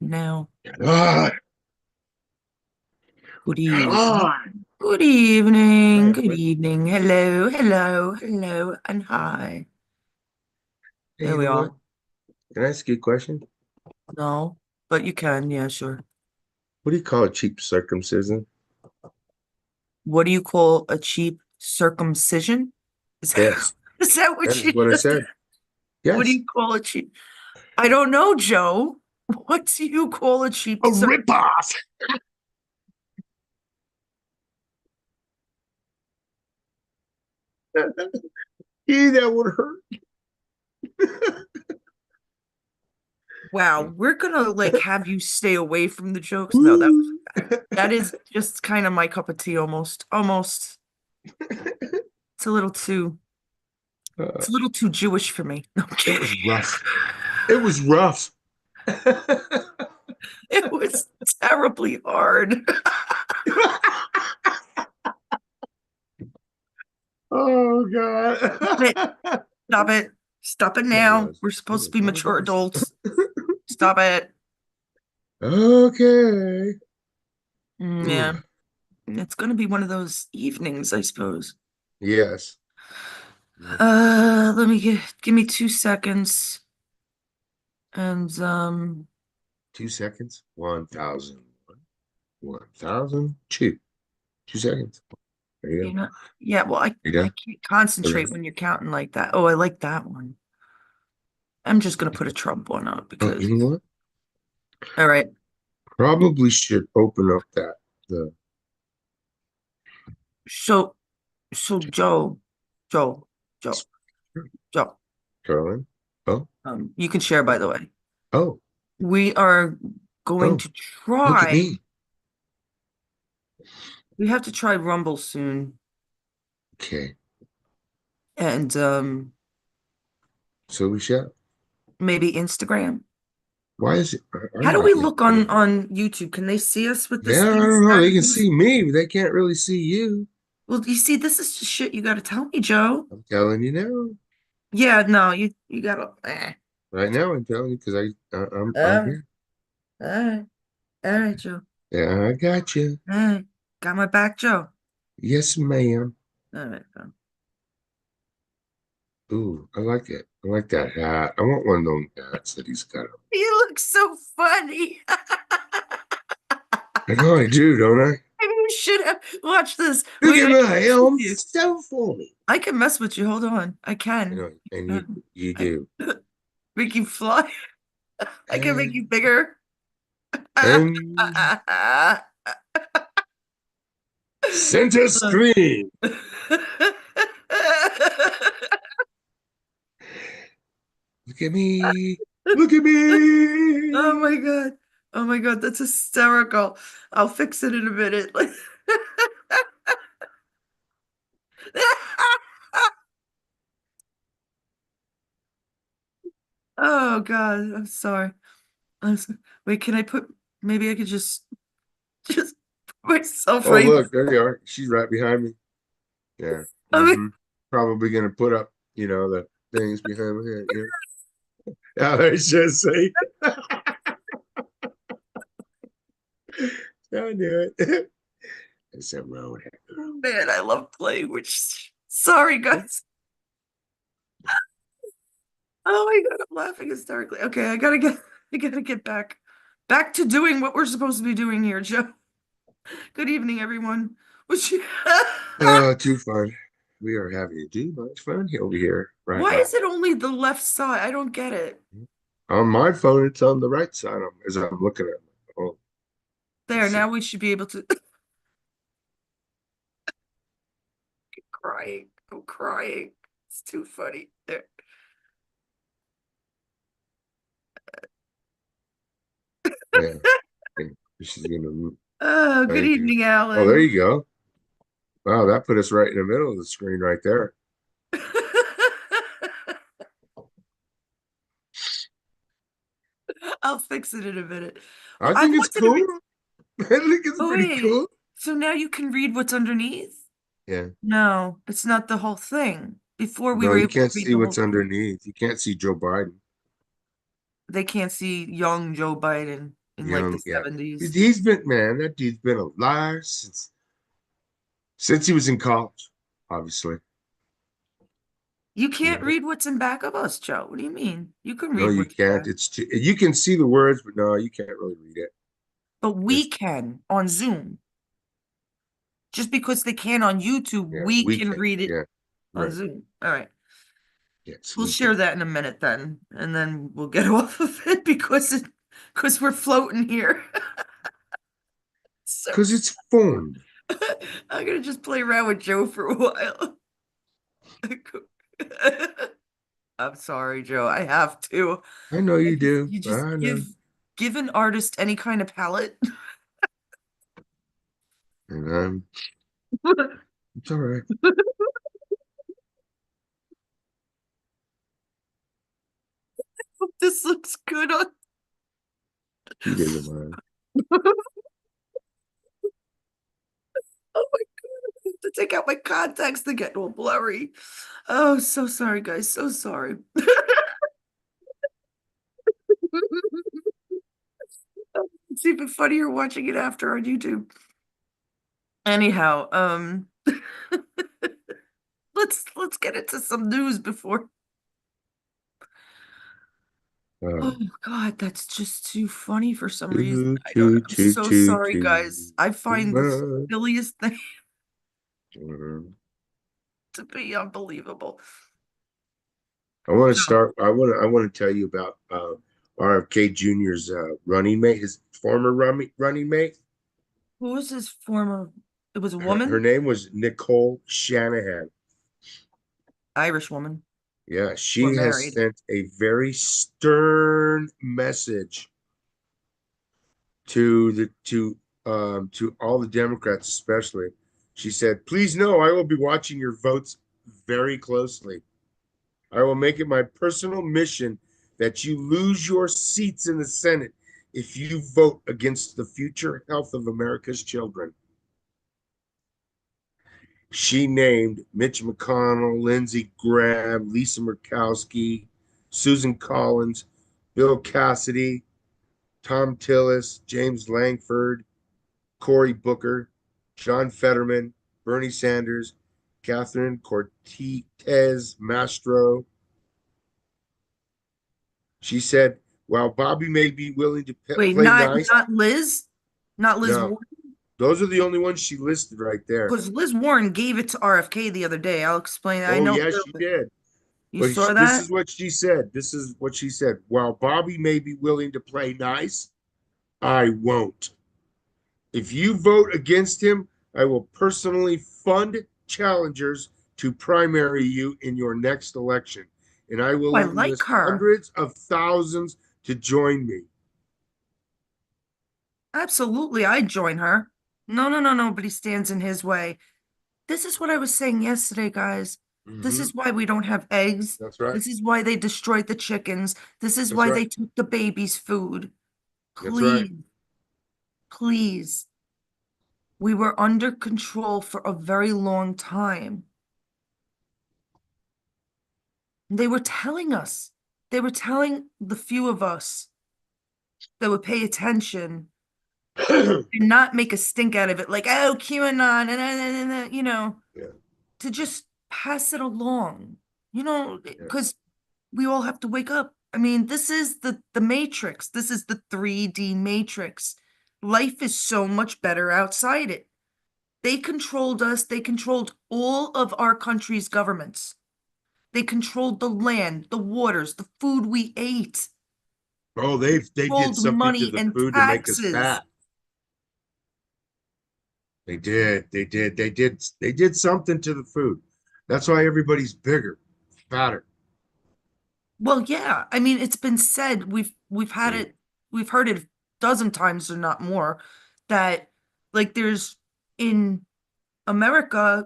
now. Ah, Good evening. ah. Good evening. Hey, Good evening. Hello, hello, hello, and hi. There you we know what? are. Can I ask you a question? No, but you can. Yeah, sure. What do you call a cheap circumcision? What do you call a cheap circumcision? Is that, Yes, is that that what is you what I just, said. what do Yes, you call a cheap? I don't know, Joe. What do you call a cheap a cir ripoff. That would hurt. Wow, we're gonna like have you stay away from the jokes. No, Woo. that is just kind of my cup of tea almost. Almost. It's a little too Uh, it's a little too Jewish for me. No, I'm it kidding. was rough. It was rough. It was terribly hard. Oh Stop it. God. Stop it. Stop it It now. was. We're It supposed to was be one of mature those. adults. Stop it. Okay. Ooh, Yeah. It's gonna be one of those evenings, I suppose. yes. Let me give me 2 seconds. And 2 seconds. 1,000. 1,000. 2 seconds. There you you go. know, yeah, well, You I done? can't concentrate Okay. when you're counting like that. Oh, I like that one. I'm just gonna put a Trump one up Oh, because you know what? all right. Probably should open up the So so Joe, Joe, Joe. Carolyn. Oh, You can share by the way. oh, We are going oh, to look at try, me. we have to try Rumble soon. Okay. And So we shall. maybe Instagram. Why is it? How I'm do we not look getting. on YouTube? Can they see us with this Yeah, I thing don't know. They can sideways? see me, but they can't really see you. Well, you see, this is just shit you gotta tell me, Joe. I'm telling you now. Yeah, no, you gotta Right now, I'm telling you because I'm uh, here. all right, Joe. Yeah, I got you. All right. Got my back, Joe. Yes, ma'am. All right, fam. Ooh, I like it. I like that hat. I want one of those hats that he's got. You look so funny. I know I do, don't I? Maybe we should have watched this. Look Wait, at I can my mess with helm. you. So funny. I can mess with you. Hold on. I I can. know, and you Um, you I do. make you fly. I can make you And bigger. and center screen. Look at me. Look at Oh me. my God. Oh my God, that's hysterical. I'll fix it in a minute. Oh God, I'm sorry. Wait, can I put, maybe I could just put myself Oh, right. look, there you are. She's right behind me. Yeah. I mean, Probably gonna put up, the things behind my head. Yeah, I just say. I knew it. It's a road. man, I love playing, which sorry guys. Oh my God, I'm laughing hysterically. Okay, I gotta get back to doing what we're supposed to be doing here, Joe. Good evening, everyone. Which Oh, too fun. We are having too much fun over here right why now. is it only the left side? I don't get it. On my phone, it's on the right side as I'm looking at my phone. There, Let's see. now we should be able to crying. I'm crying. It's too funny. There. Yeah. And she's gonna Oh, good maybe. evening, Oh, there Alan. you go. Wow, that put us right in the middle of the screen right there. I'll fix it in a minute. Well, I I've think it's wanted to cool. read. I think it's Oh, pretty wait. cool. So now you can read what's underneath? Yeah. No, it's not the whole thing. Before we No, were you able to can't read see the what's whole thing. underneath. You can't see Joe Biden. they can't see young Joe Biden in like the Young, yeah. 70s. He's been, man, that dude's been a liar since he was in college, obviously. You You can't know? read what's in back of us, Joe. What do you mean? You can No, read you what's can't. back, It's too, you can see the words, but no, you can't really read it. but we It's can on Zoom. Just because they can on YouTube, yeah, we we can can. read it Yeah, on right. Zoom. All right. Yes, We'll we share can. that in a minute then, and then we'll get off of it because we're floating here. So Because it's fun. I'm gonna just play around with Joe for a while. I'm sorry, Joe. I have to. I know I you just do. you just I know. give an artist any kind of palette. And it's all right. This looks good on. He doesn't mind. Oh my God, I have to take out my contacts to get all blurry. Oh, so sorry, guys. So sorry. It's even funnier watching it after on YouTube. Anyhow, let's get into some news before. Uh, Oh God, that's just too funny for some reason. choo I don't know. choo I'm choo so choo sorry, guys. choo. I find the Uh, silliest thing to be unbelievable. I want to So, start. I want to tell you about RFK Jr.'s running mate, his former running mate. who was his former? It was a Her woman, name was Nicole Shanahan. Irish woman, Yeah, or she has married. sent a very stern message to all the Democrats, especially. She said, "Please know I will be watching your votes very closely. I will make it my personal mission that you lose your seats in the Senate if you vote against the future health of America's children." She named Mitch McConnell, Lindsey Graham, Lisa Murkowski, Susan Collins, Bill Cassidy, Tom Tillis, James Langford, Cory Booker, John Fetterman, Bernie Sanders, Catherine Cortez Mastro. She said, while Bobby may be willing to Wait, play nice, not Liz, not Liz no, Warren, those are the only ones she listed right there. because Liz Warren gave it to RFK the other day. I'll explain. I Oh, know yes, she did. you But saw this that. is what she said. This is what she said. While Bobby may be willing to play nice, I won't. If you vote against him, I will personally fund challengers to primary you in your next election. And I Oh, will I like enlist her. hundreds of thousands to join me. Absolutely, I'd join her. No, no, no, nobody stands in his way. This is what I was saying yesterday, guys. This Hmm. is why we don't have eggs. That's right. This is why they destroyed the chickens. This is That's why right. they took the baby's food. That's right. Please, please. We were under control for a very long time. They were telling us, they were telling the few of us that would pay attention and not make a stink out of it, like, oh, QAnon, Yeah, to just pass it along, yeah. because we all have to wake up. I mean, this is the matrix. This is the 3D matrix. Life is so much better outside it. They controlled us. They controlled all of our country's governments. They controlled the land, the waters, the food we ate. Oh, They they did controlled something to money the and food to make us taxes. fat. They did. They did. They did. They did something to the food. That's why everybody's bigger, fatter. Well, yeah. I mean, it's been said, we've had Mm, it, we've heard it a dozen times or not more, that like there's in America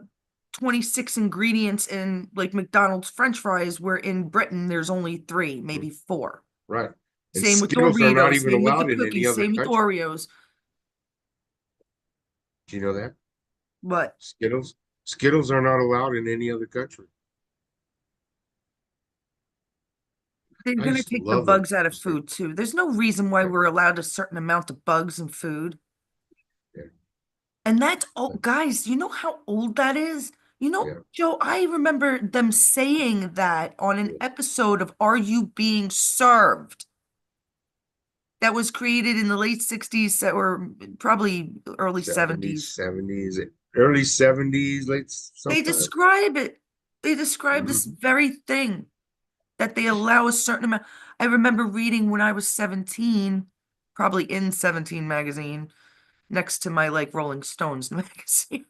26 ingredients in like McDonald's French fries, where in Britain there's only three, mm. maybe four. Right. And Same with Skittles are not Doritos, even same with the allowed in any cookies, other same with country. Oreos. Do you know that? But Skittles are not allowed in any other country. They're I gonna used to take the love them. bugs out of food too. There's no reason why we're allowed a certain amount of bugs in food. Yeah, And that's, oh, guys, you know how old that is? You know, yeah, Joe, I remember them saying that on an yeah. episode of Are You Being Served? That was created in the late 60s or probably early 70s, 70s. 70s, early 70s, late They sometime. describe it. They describe this Mhm. very thing that they allow a certain amount. I remember reading when I was 17, probably in 17 magazine, next to my like Rolling Stones magazine.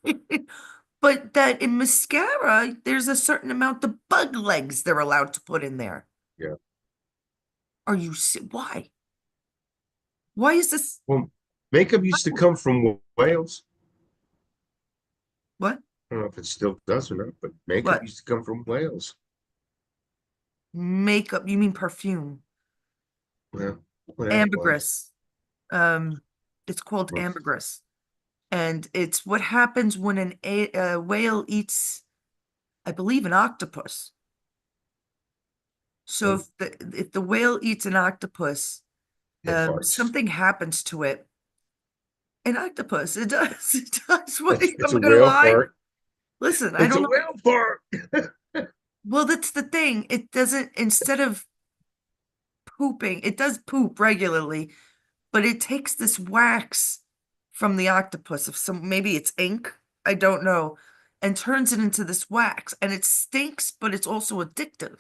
But that in mascara, there's a certain amount of bug legs they're allowed to put in there. Yeah. Why? Why is this? Well, makeup used to come from Wales. What? I don't know if it still does or not, but makeup What? used to come from Wales. Makeup? You mean perfume? Well, whatever it was. Ambergris. Um, it's called Well, ambergris. And it's what happens when a whale eats, I believe, an octopus. So if the whale eats an octopus, it farts. something happens to it. An octopus, it does, it does. What? It's I'm a not gonna whale lie. fart. Listen, I It's don't a know. whale fart. Well, that's the thing. It doesn't, instead of pooping, it does poop regularly, but it takes this wax from the octopus of some, maybe it's ink, I don't know, and turns it into this wax, and it stinks, but it's also addictive.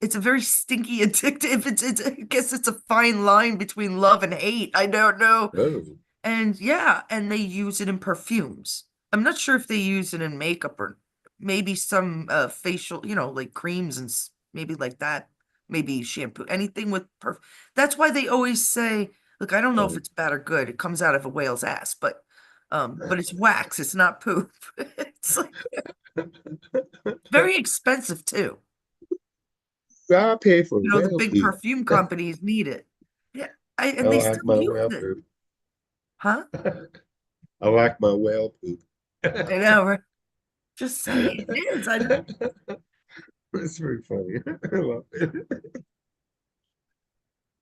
It's a very stinky addictive. I guess it's a fine line between love and hate. I don't know. Oh, And yeah, and they use it in perfumes. I'm not sure if they use it in makeup or maybe some facial, like creams and maybe like that. Maybe shampoo, anything with That's why they always say, look, I don't know if oh. it's bad or good. It comes out of a whale's ass, but it's wax, it's not poop. It's like very expensive too. I pay for The whale big poop. perfume companies need it. Yeah, I and they like still my use whale it. poop. Huh? I like my whale poop. I know, right? Just saying it is. It's very funny. I love it.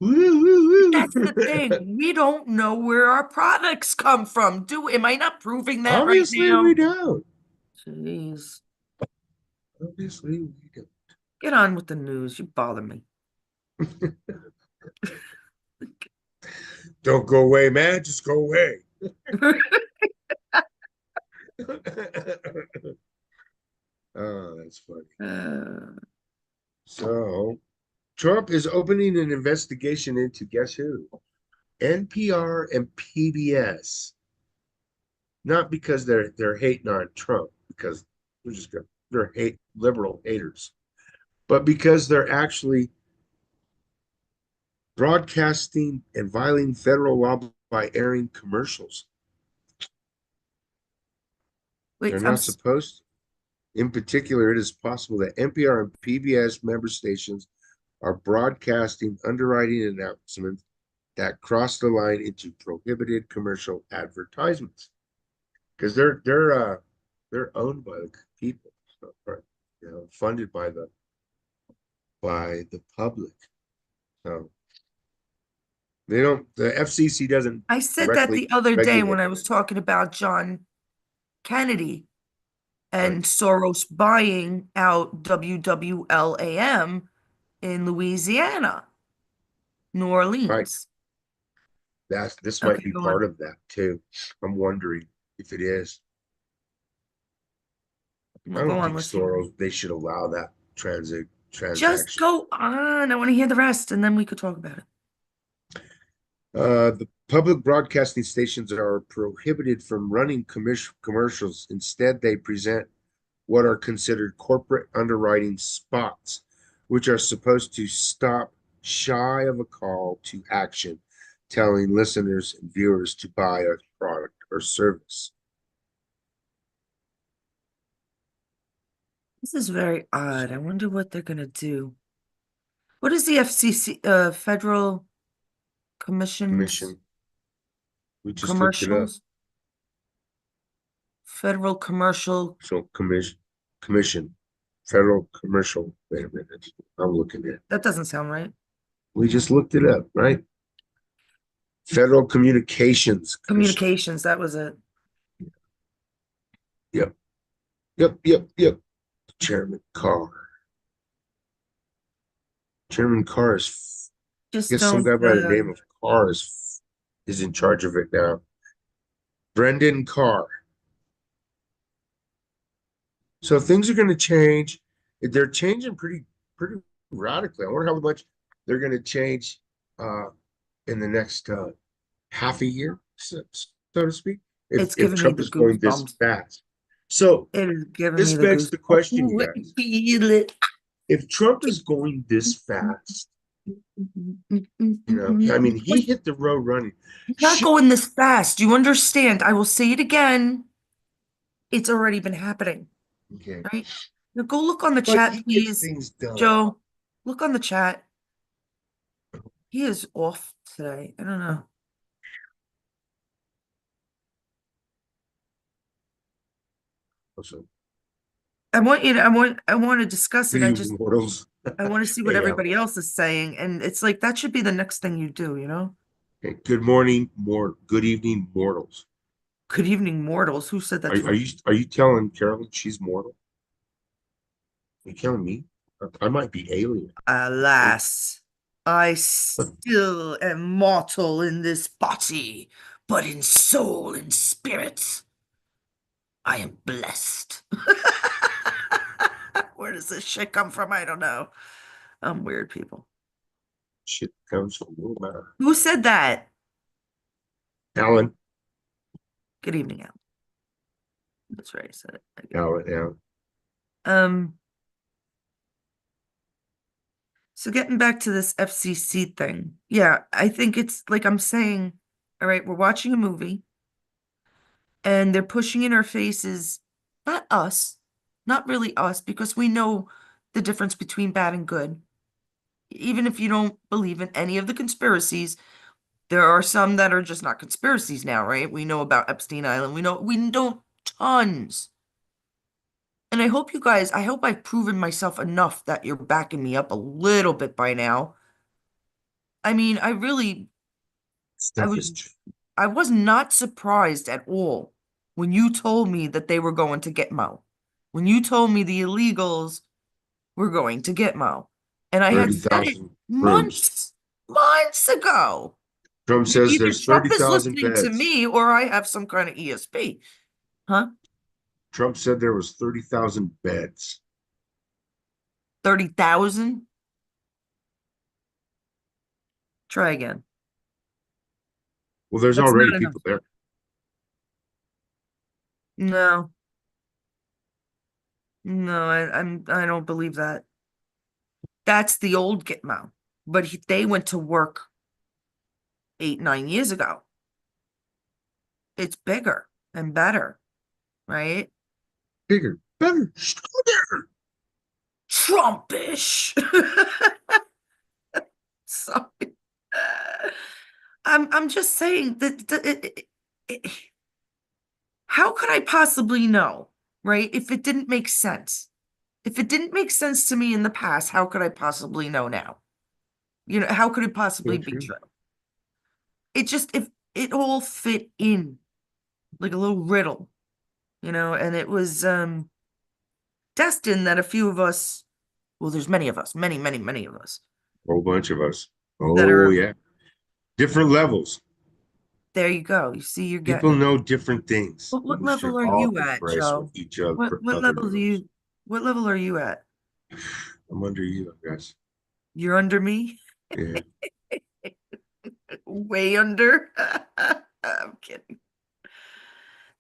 Woo, woo, That's the woo. thing. We don't know where our products come from. Am I not proving that right Obviously, we now? don't. Jeez. Obviously, we Get on with the news. You bother me. don't. Don't go away, man. Just go away. Oh, that's funny. Uh, So, Trump is opening an investigation into guess who? NPR and PBS. Not because they're hating on Trump, because they're liberal haters, but because they're actually broadcasting and violating federal law by airing commercials. wait, They're not supposed to. In particular, it is possible that NPR and PBS member stations are broadcasting underwriting announcements that cross the line into prohibited commercial advertisements because they're owned by the people, so, funded by the public. So they don't. The FCC doesn't I said that directly the other day when regulate. I was talking about John Kennedy Right. and Soros buying out WWLAM in Louisiana, New Right. Orleans. This might Okay, be go on. part of that too. I'm wondering if it is. I Well, go don't on. think Let's hear it. Soros. They should allow that Just transaction. go on. I want to hear the rest, and then we could talk about it. The public broadcasting stations are prohibited from running commercials. Instead, they present what are considered corporate underwriting spots, which are supposed to stop shy of a call to action, telling listeners and viewers to buy a product or service. This is very odd. I wonder what they're gonna do. What is the FCC, Federal Commissions, Commission. We just looked it up. commercials? Federal Commercial, So commission. Federal Commercial. Wait a minute. I'm looking at. That doesn't sound right. We just looked it up, right? Federal Communications Commission. Communications, that was it. Yep. Yep. Chairman Carr. Chairman Carr is, I Just guess some don't, guy by the name of Carr is in charge of it now. Brendan Carr. So things are going to change. They're changing pretty radically. I wonder how much they're going to change in the next half a year, so to speak, it's if giving me Trump the is going this goosebumps. fast. So It is giving this me the begs goosebumps. the question, you Ooh, I can guys. feel it. If Trump is going this fast, I mean, he Wait, hit the road running. he's not Should, going this fast. You understand? I will say it again. It's already been happening, okay, right? Now go look on the but chat, he gets please. things done. Joe, look on the chat. He is off today. I don't know. Also, I want to discuss it. good evening, mortals. I want to see what Hey, Al. everybody else is saying. And it's like, that should be the next thing you do, you know? Hey, good morning, good evening, mortals. Good evening, mortals. Who said that to Are her? you telling Carolyn she's mortal? Are you telling me? I might be alien. Alas, I still am mortal in this body, but in soul and spirit, I am blessed. Where does this shit come from? I don't know. I'm weird people. Shit comes from Who said that? Alan. Good evening, Al. That's right. I said it again. Alan. Um, so getting back to this FCC thing, yeah, I think it's like I'm saying, all right, we're watching a movie and they're pushing in our faces, not us, not really us, because we know the difference between bad and good. Even if you don't believe in any of the conspiracies, there are some that are just not conspiracies now, right? We know about Epstein Island. We know tons. And I hope you guys, I hope I've proven myself enough that you're backing me up a little bit by now. I mean, I Stuff is was I was not surprised at all when you told me that they were going to Gitmo. When you told me the illegals were going to Gitmo. And I had said it 30,000 rooms. months ago. Trump says Either there's Trump is 30,000 listening to beds. me or I have some kind of ESP. Huh? Trump said there was 30,000 beds. 30,000? Try again. Well, there's That's already not enough. people there. No, no, I don't believe that. That's the old Gitmo. But they went to work 8, 9 years ago. It's bigger and better, right? Bigger, better, stronger. Trumpish. Sorry. I'm just saying that how could I possibly know, right? If it didn't make sense. If it didn't make sense to me in the past, how could I possibly know now? You know, how could it possibly Yeah, be true. true? It just if it all fit in like a little riddle, you know, and it was destined that a few of us, well, there's many of us, many of us Whole bunch of us. that Oh, are yeah. Different levels. there you go. You see, you're getting People it. know different things. What We should level are all you at, embrace what Joe? each What other level knows. what level are you at? I'm under you, I guess. You're under me? Yeah. Way under? I'm kidding.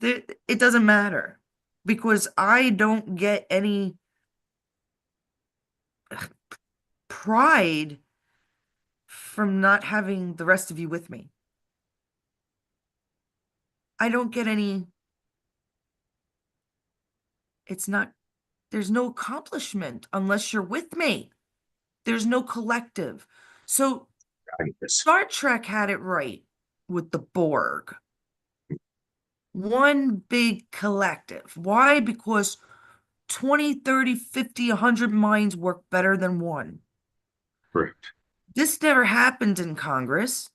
It doesn't matter because I don't get any pride from not having the rest of you with me. I don't get any, it's not, there's no accomplishment unless you're with me. There's no collective. So I guess. Star Trek had it right with the Borg. One big collective. Why? Because 20, 30, 50, 100 minds work better than one. Correct. This never happened in Congress.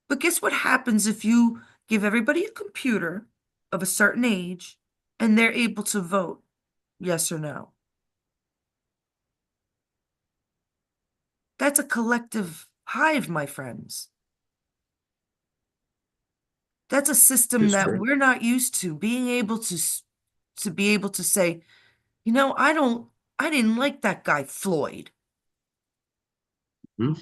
But guess what happens if you give everybody a computer of a certain age and they're able to vote yes or no? That's a collective hive, my friends. That's a system It's that true. we're not used to, being able to be able to say, I didn't like that guy Floyd. Hmm?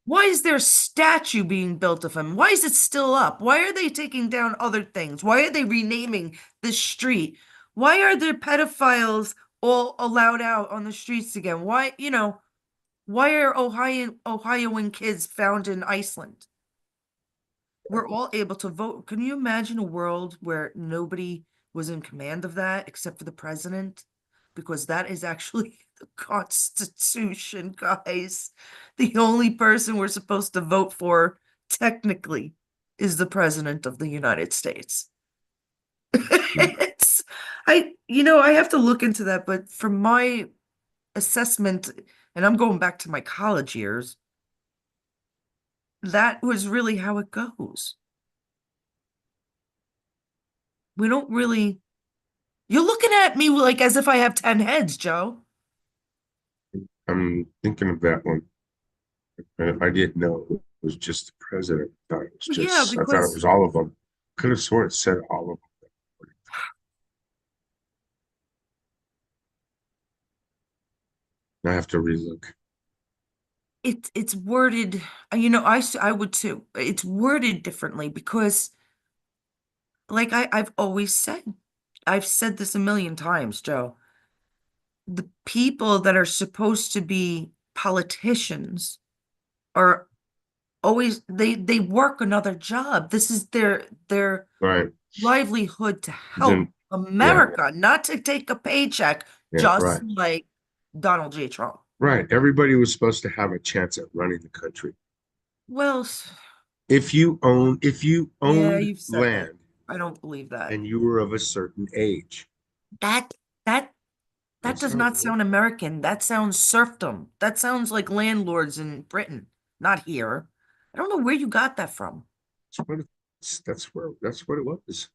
Why is there a statue being built of him? Why is it still up? Why are they taking down other things? Why are they renaming this street? Why are there pedophiles all allowed out on the streets again? Why are Ohioan kids found in Iceland? We're all able to vote. Can you imagine a world where nobody was in command of that except for the president? Because that is actually the Constitution, guys. The only person we're supposed to vote for, technically, is the president of the United States. It's, I have to look into that, but from my assessment, and I'm going back to my college years, that was really how it goes. We don't really. You're looking at me like as if I have 10 heads, Joe. I'm thinking of that one. I didn't know it was just the president. Yeah, I thought it because was all of them. Could have sworn it said all of them. I have to relook. it's worded, I would too. It's worded differently because, like I've said this a million times, Joe. The people that are supposed to be politicians are always they work another job. This is their Right. livelihood to help Then, yeah, America, not to take a paycheck, yeah, just right. like Donald J. Trump. Right. Everybody was supposed to have a chance at running the country. Well, If you yeah, owned you've said that. land I don't believe that. and you were of a certain age, That that that that's does how it not worked. sound American. That sounds serfdom. That sounds like landlords in Britain, not here. I don't know where you got that from. That's what it was.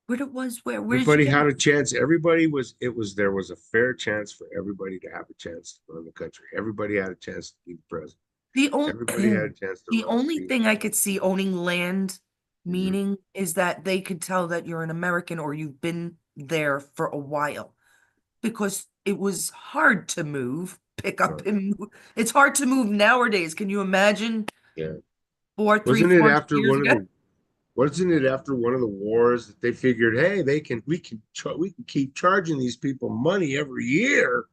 Where it was, where did you Everybody get had it? a chance. There was a fair chance for everybody to have a chance to run the country. Everybody had a chance to be president. The only Everybody had a chance to the run, only be. thing I could see owning land Mhm. meaning is that they could tell that you're an American or you've been there for a while because it was hard to move, pick up Right. and move. It's hard to move nowadays. Can you imagine Yeah. four, three, Wasn't it 400 after years one of ago? the Wasn't it after one of the wars that they figured, hey, we can keep charging these people money every year.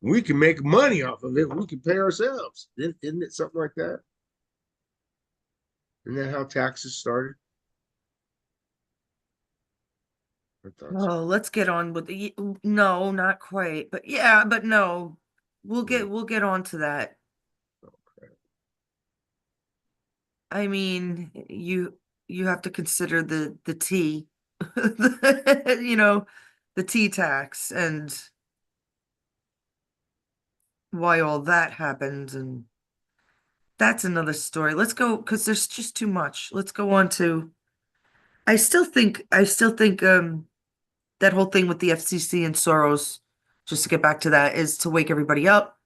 We can make money off of it. We can pay ourselves. Isn't it something like that? Isn't that how taxes started? I thought so. Oh, let's get on with no, not quite, but yeah, but no, Mm, we'll get on to that. okay. I mean, you have to consider the tea, you know, the tea tax and why all that happened, and that's another story. Let's go because there's just too much. Let's go on to. I still think that whole thing with the FCC and Soros, just to get back to that, is to wake everybody up.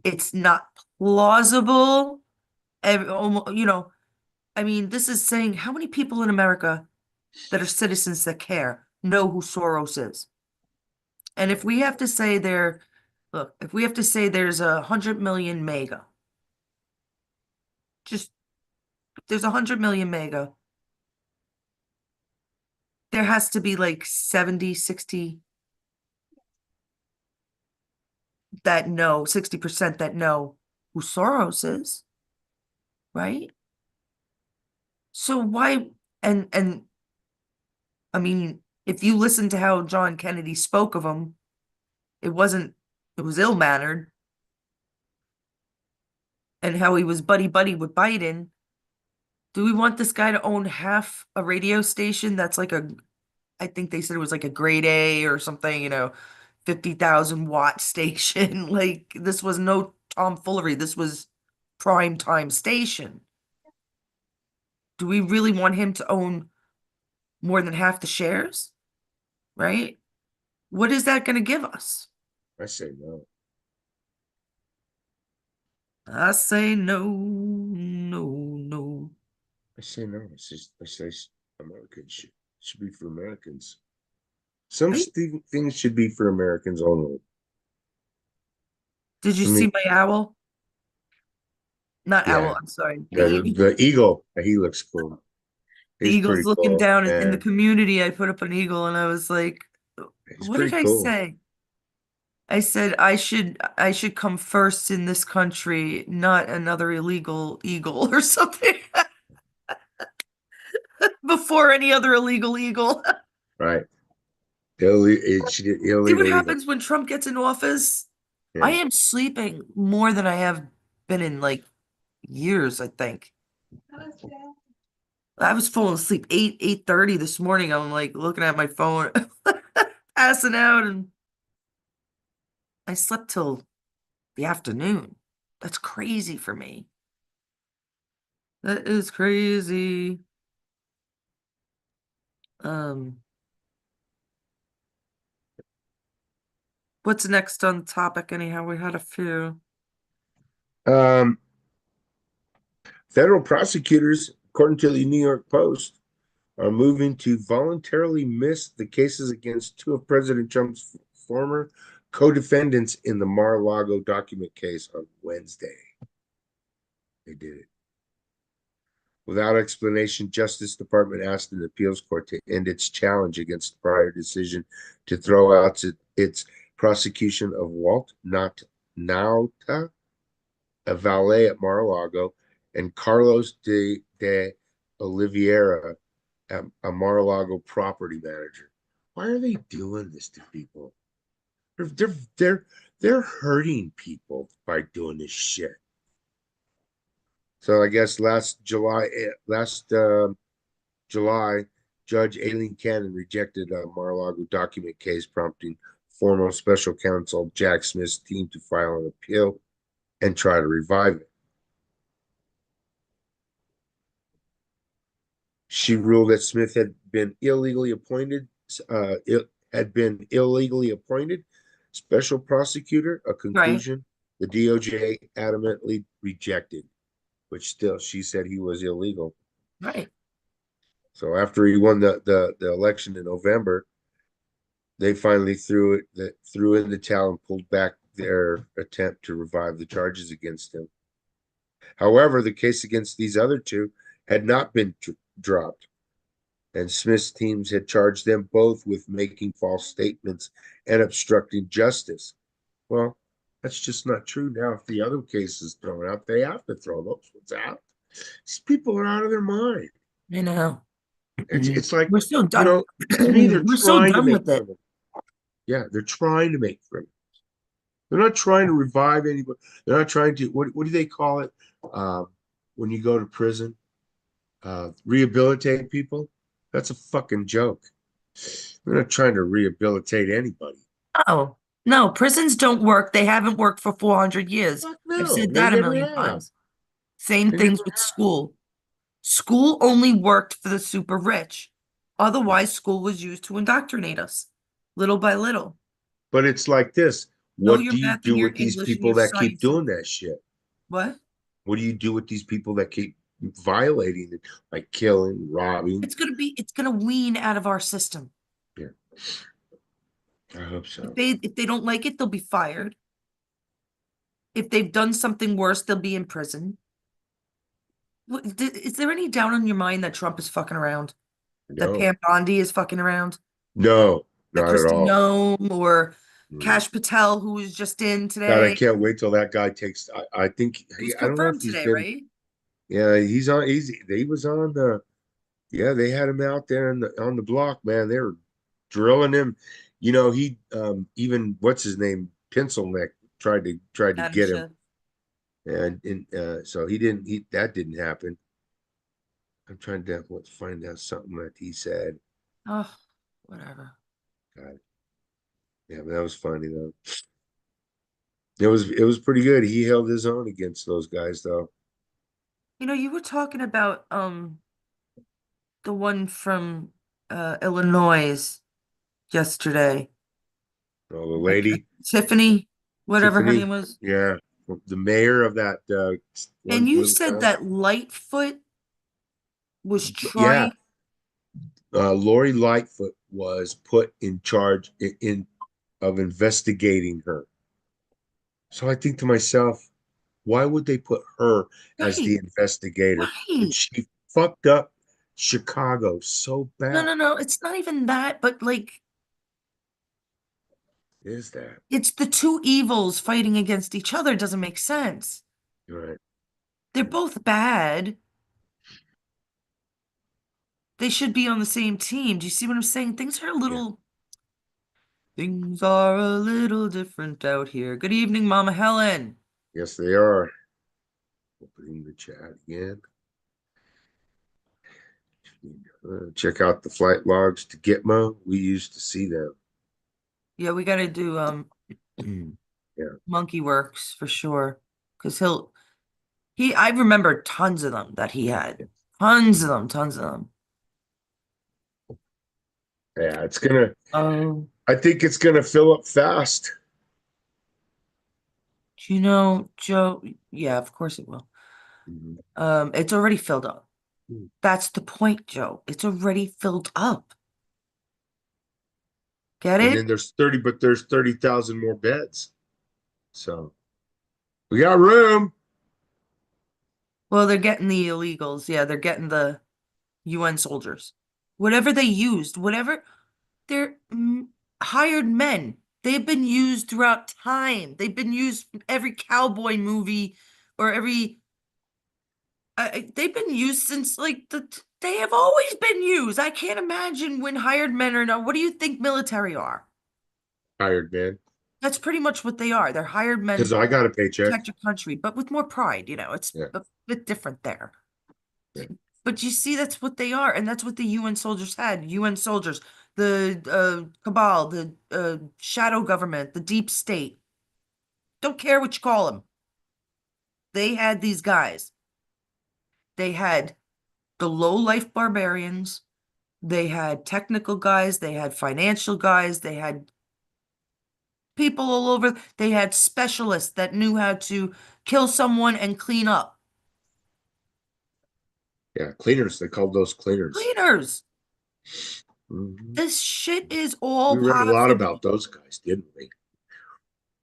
It's not plausible. I mean, this is saying how many people in America that are citizens that care know who Soros is. And if we have to say if we have to say there's 100 million mega, just there's 100 million mega, there has to be like 70, 60 that know, 60% that know who Soros is, right? So why, and I mean, if you listen to how John Kennedy spoke of him, it wasn't, it was ill-mannered, and how he was buddy buddy with Biden. Do we want this guy to own half a radio station that's like I think they said it was like a grade A or something, 50,000 watt station. Like, this was no tomfoolery. This was prime time station. Do we really want him to own more than half the shares? Right? What is that going to give us? I say no. I say no, no, no. I say no. I say Americans should be for Americans. Some Right? things should be for Americans only. Did you I mean, see my owl? Not yeah, owl, I'm sorry. yeah, the eagle, he looks cool. The He's eagle's pretty looking cool, down in the and community. I put up an eagle and I was like, he's what did pretty I cool. say? I said I should come first in this country, not another illegal eagle or something before any other illegal eagle. Right. See what Illegal eagle. happens when Trump gets in office? I Yeah. am sleeping more than I have been in like years, I think. I was falling asleep 8:30 this morning. I'm like looking at my phone, passing out, and I slept till the afternoon. That's crazy for me. That is crazy. Um, what's next on the topic anyhow? We had a few. Um, Federal prosecutors, according to the New York Post, are moving to voluntarily miss the cases against two of President Trump's former co-defendants in the Mar-a-Lago document case on Wednesday. They did it. Without explanation, Justice Department asked an appeals court to end its challenge against the prior decision to throw out its prosecution of Walt Nauta, a valet at Mar-a-Lago, and Carlos de Oliveira, a Mar-a-Lago property manager. Why are they doing this to people? They're they're they're hurting people by doing this shit. So I guess last July, Judge Aileen Cannon rejected a Mar-a-Lago document case, prompting former special counsel Jack Smith's team to file an appeal and try to revive it. She ruled that Smith had been illegally appointed, special prosecutor, a Right, conclusion the DOJ adamantly rejected, which still she said he was illegal. right. So after he won the election in November, they finally threw in the towel and pulled back their attempt to revive the charges against him. However, the case against these other two had not been dropped, and Smith's teams had charged them both with making false statements and obstructing justice. Well, that's just not true now. If the other case is thrown out, they have to throw those ones out. These people are out of their mind. You know, It's like, we're so you done. know, to me, they're We're so trying to done make with it. criminals. Yeah, they're trying to make criminals. They're not trying to revive anybody. They're not trying to, what do they call it? When you go to prison, rehabilitate people. That's a fucking joke. They're not trying to rehabilitate anybody. Oh, no, prisons don't work. They haven't worked for 400 years. Fuck I've no, said they that a never million have. times. Same They never things with have. school. School only worked for the super rich. Yeah. Otherwise, school was used to indoctrinate us little by little. But it's like this. Know What your do you math and do your with these English and people your that keep science. doing that shit? What? What do you do with these people that keep violating it, like killing, robbing? It's gonna wean out of our system. Yeah, I hope If so. they don't like it, they'll be fired. If they've done something worse, they'll be in prison. Is there any doubt on your mind that Trump is fucking around? That No, Pam Bondi is fucking around? no, That not at Kristi all. Noem or Mm. Cash Patel, who was just in God, I today? can't wait till that guy takes. I think It was I don't know if confirmed he's today, been. right? Yeah, he's on. He was on the. Yeah, they had him out there on the block, man. They were drilling him. He even what's his name, Pencil Neck tried to Adam get him, Schiff. and so he didn't. That didn't happen. I'm trying to find out something that he said. Oh, whatever. God. Yeah, but that was funny though. It was pretty good. He held his own against those guys though. You know, you were talking about the one from Illinois yesterday. Oh, the Like lady, Tiffany, whatever her name Tiffany, was. yeah, the mayor of that And one you little said town. that Lightfoot was Yeah, trying. Lori Lightfoot was put in charge of investigating her. So I think to myself, why would they put her as Right, the investigator when right. she fucked up Chicago so No, bad? no, no. It's not even that, but like Is that it's the two evils fighting against each other. It doesn't make sense. right? They're both bad. They should be on the same team. Do you see what I'm saying? Yeah. Things are a little different out here. Good evening, Mama Helen. Yes, they are. Opening the chat again. Check out the flight logs to Gitmo. We used to see them. Yeah, we gotta do Yeah. Monkey Works for sure. Because I remember tons of them that he had. Tons of them, tons of them. Yeah, Oh, I think it's gonna fill up fast. do you know, Joe? Yeah, of course it will. Mhm. It's already filled up. That's the point, Joe. It's already filled up. Get And then it? there's 30,000 more beds. So we got room. Well, they're getting the illegals. Yeah, they're getting the UN soldiers. Whatever they used, whatever they're hired men. They've been used throughout time. They've been used in every cowboy movie or every. They've been used since like they have always been used. I can't imagine when hired men are now. What do you think military are? Hired man. That's pretty much what they are. They're hired men Because I got a paycheck. protect your country, but with more pride. It's Yeah, a bit different there. yeah, But you see, that's what they are, and that's what the UN soldiers had. UN soldiers, the cabal, the shadow government, the deep state. Don't care what you call them. They had these guys. They had the low life barbarians. They had technical guys. They had financial guys. They had people all over. They had specialists that knew how to kill someone and clean up. yeah. Cleaners. They called those cleaners. Cleaners. Mhm. This shit is all We read a lot possible. about those guys, didn't we?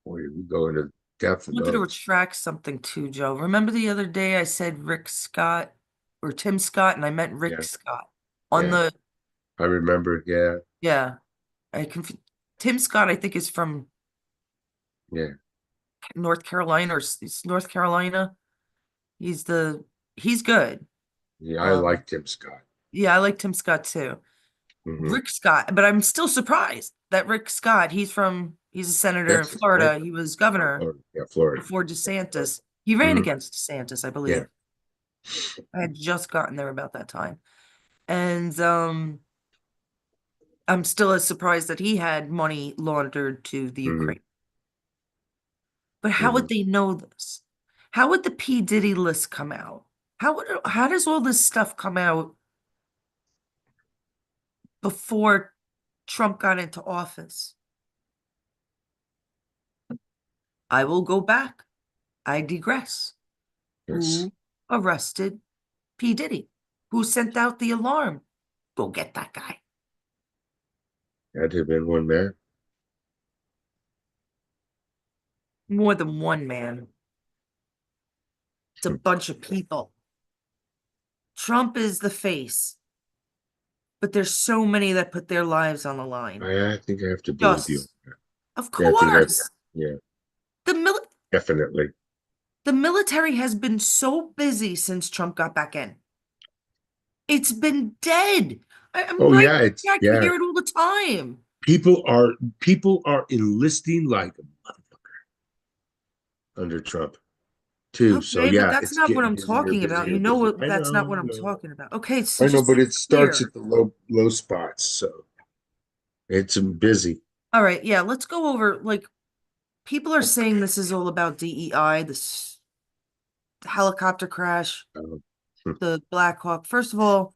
Boy, we go into depth of Wanted to those. retract something too, Joe. Remember the other day I said Rick Scott or Tim Scott, and I meant Rick Yeah, Scott on yeah. the, I remember. Yeah, yeah. I conf Tim Scott, I think, is from yeah, North Carolina or it's North Carolina. He's the he's good. yeah. I Um, liked Tim Scott. yeah, I like Tim Scott too. Hmm. Rick Scott, but I'm still surprised that Rick Scott, he's a senator in Texas, right? Florida. He was governor Florida. Yeah, Florida. before DeSantis. He ran Mhm. against DeSantis, I Yeah. believe. I had just gotten there about that time. And I'm still as surprised that he had money laundered to the Hmm. Ukraine. But how Hmm. would they know this? How would the P. Diddy list come out? How does all this stuff come out before Trump got into office? I will go back. I digress. Yes. Who arrested P. Diddy? Who sent out the alarm? Go get that guy. Had to have been one man. More than one man. It's a bunch of people. Trump is the face, but there's so many that put their lives on the line. I think I have to believe you. Just, of Yeah, I think I. course. Yeah, The mil definitely. the military has been so busy since Trump got back in. It's been dead. I'm Oh right yeah, here. it's I can yeah. hear it all the time. People are enlisting like a motherfucker under Trump too. So Okay, but yeah, that's it's not what getting I'm busier, talking about. busier, You know busier. what? I That's not know, what I'm no. talking about. Okay, so I know, just to but be it starts clear, at the low spots, so it's busy. All right, yeah, let's go over like people are saying this is all about DEI, this helicopter crash, Oh, the Black Hawk. First of all,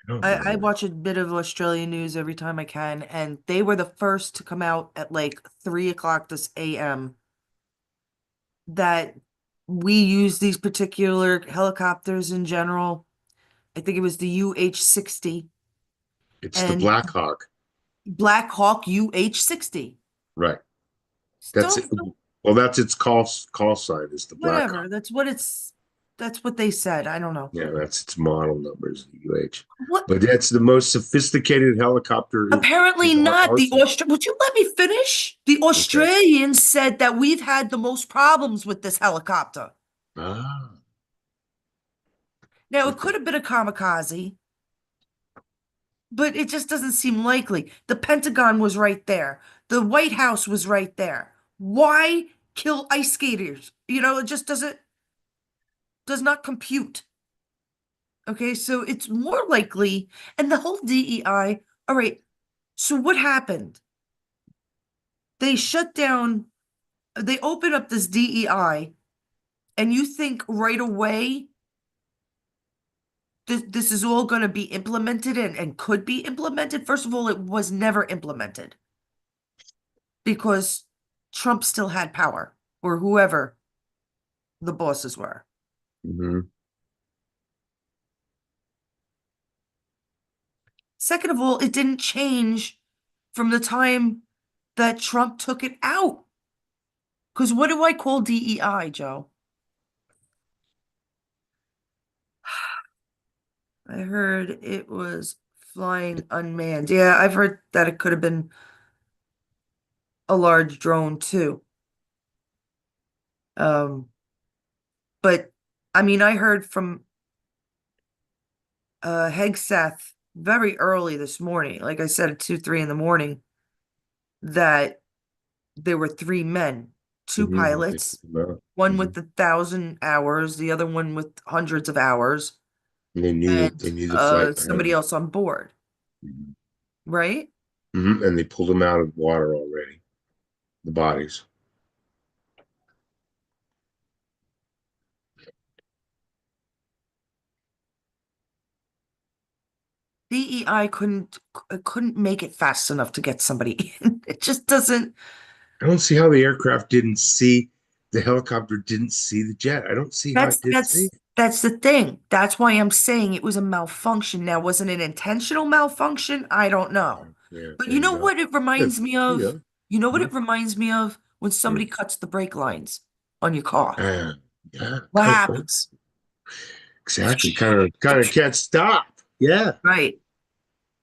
I don't I know. watch a bit of Australian news every time I can, and they were the first to come out at like 3 o'clock this AM that we use these particular helicopters in general. I think it was the UH-60 It's the and Black Hawk, Black Hawk UH-60. right? That's it. Still, Well, that's its call sign is the Black whatever. Hawk. That's what they said. I don't know. Yeah, that's its model numbers, UH. What? But that's the most sophisticated helicopter Apparently in our not. arsenal. Would you let me finish? The Okay. Australians said that we've had the most problems with this helicopter. Ah, Now, it okay. could have been a kamikaze, but it just doesn't seem likely. The Pentagon was right there. The White House was right there. Why kill ice skaters? It just does not compute. Okay, so it's more likely, and the whole DEI, all right, so what happened? They shut down, they open up this DEI, and you think right away this is all going to be implemented and could be implemented? First of all, it was never implemented because Trump still had power, or whoever the bosses were. Hmm. Second of all, it didn't change from the time that Trump took it out. Because what do I call DEI, Joe? I heard it was flying unmanned. Yeah, I've heard that it could have been a large drone too. Um, but I mean, I heard from Hegseth very early this morning, like I said, at 2, 3 in the morning, that there were three men, two Hmm. pilots, one Hmm. with 1,000 hours, the other one with hundreds of hours, They and knew the flight somebody pattern. else on board, Hmm. right? Hmm. And they pulled them out of water already, the bodies. DEI couldn't make it fast enough to get somebody in. It just doesn't. I don't see how the aircraft didn't see the helicopter didn't see the jet. I don't see how That's it did see that's it. that's the thing. That's why I'm saying it was a malfunction. Now, wasn't it intentional malfunction? I don't know. Yeah, But you maybe know not. what it Yeah, reminds me yeah. of? You know what Hmm. it reminds me of? When somebody cuts the brake lines on your car. Ah, yeah, What kind of, happens? exactly. Kind of can't stop. Yeah. Right.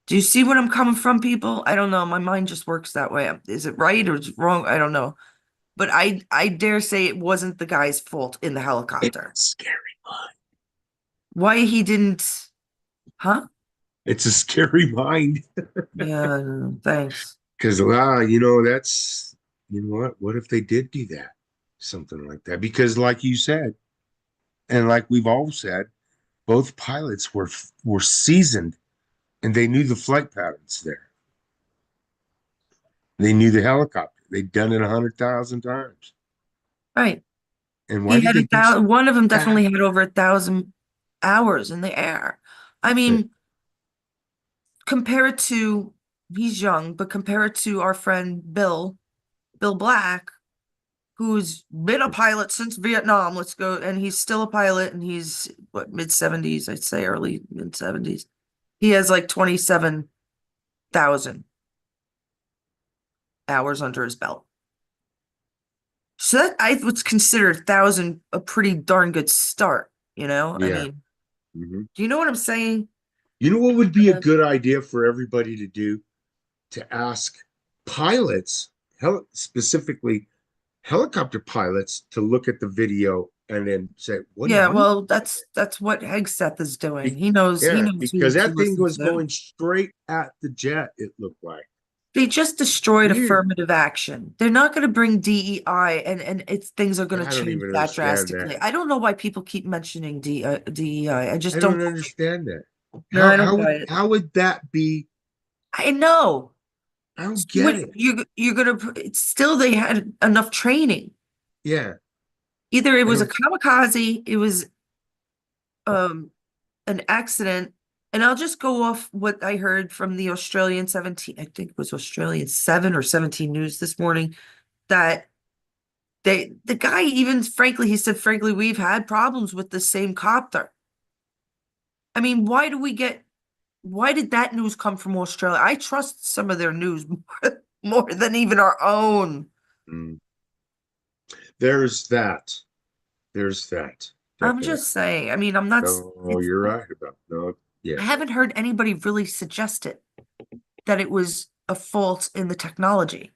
Do you see what I'm coming from, people? I don't know. My mind just works that way. Is it right or is it wrong? I don't know. But I dare say it wasn't the guy's fault in the It's helicopter. a scary mind. Why he didn't, huh? It's a scary mind. Yeah, thanks. Because, that's, you know what? What if they did do that? Something like that. Because, like you said, and like we've all said, both pilots were seasoned and they knew the flight patterns there. They knew the helicopter. They'd done it 100,000 times. Right. And why He did had they do one of them that? definitely had over 1,000 hours in the air. I mean, compare it to, he's young, but compare it to our friend Bill Black, who's been a pilot since Vietnam. Let's go. And he's still a pilot and he's what, mid 70s, I'd say early mid 70s. He has like 27,000 hours under his belt. So that I would consider 1,000 a pretty darn good start, you know? I Yeah. mean, Hmm. do you know what I'm saying? You know what would be a Uh, good idea for everybody to do? To ask pilots, specifically helicopter pilots, to look at the video and then say, "What did yeah, you?" well, that's what Hegseth is doing. Be- He yeah, knows who because to that thing listen was to. going straight at the jet. It looked like They just destroyed weird. affirmative action. They're not going to bring DEI and it's things are going to I don't change even that understand drastically. that. I don't know why people keep mentioning DEI. I I just don't don't buy it. understand that. No, How I don't how buy would it. how would that be? I know. I don't get it. You're gonna it's still they had enough training. Yeah, Either it I was a don't. kamikaze, it was um an accident, and I'll just go off what I heard from the Australian 17, I think it was Australian 7 or 17 News this morning, that the guy even frankly, he said, frankly, we've had problems with the same copter. I mean, why did that news come from Australia? I trust some of their news more than even our own. Mm. There's that. There's that. I'm Definitely. just saying. I mean, I'm not, No, it's, you're right about no. Yeah, I haven't heard anybody really suggest it, that it was a fault in the technology.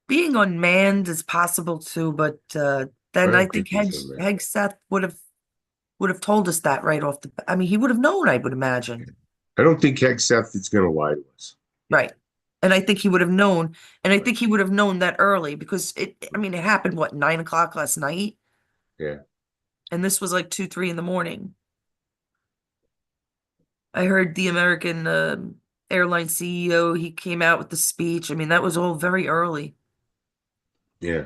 Being unmanned is possible too, but I then I don't think think he's a man. Hegseth would have told us that right off the, I mean, he would have known, I would imagine. I don't think Hegseth is going to lie to us. Right. And I think he would have known, and I Right. think he would have known that early because I mean, it happened, what, 9 o'clock last night? Yeah. And this was like 2, 3 in the morning. I heard the American airline CEO, he came out with the speech. I mean, that was all very early. Yeah.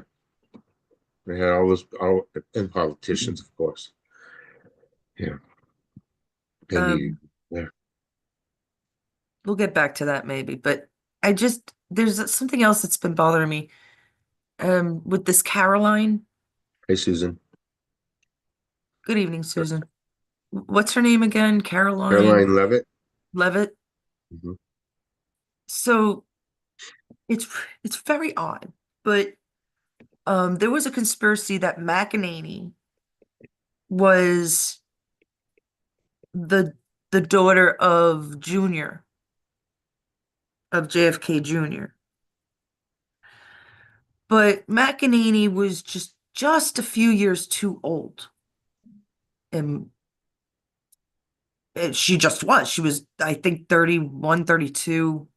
They had all those, all, and politicians, of course. Yeah. They needed. Um, Yeah. we'll get back to that maybe, but there's something else that's been bothering me. With this Caroline. Hey, Susan. Good evening, Susan. What's her name again? Caroline Caroline Levitt. Levitt. Mhm. So it's it's very odd, but there was a conspiracy that McEnany was the the daughter of Junior, of JFK Jr. But McEnany was just a few years too old. And she just was. She was, I think, 31, 32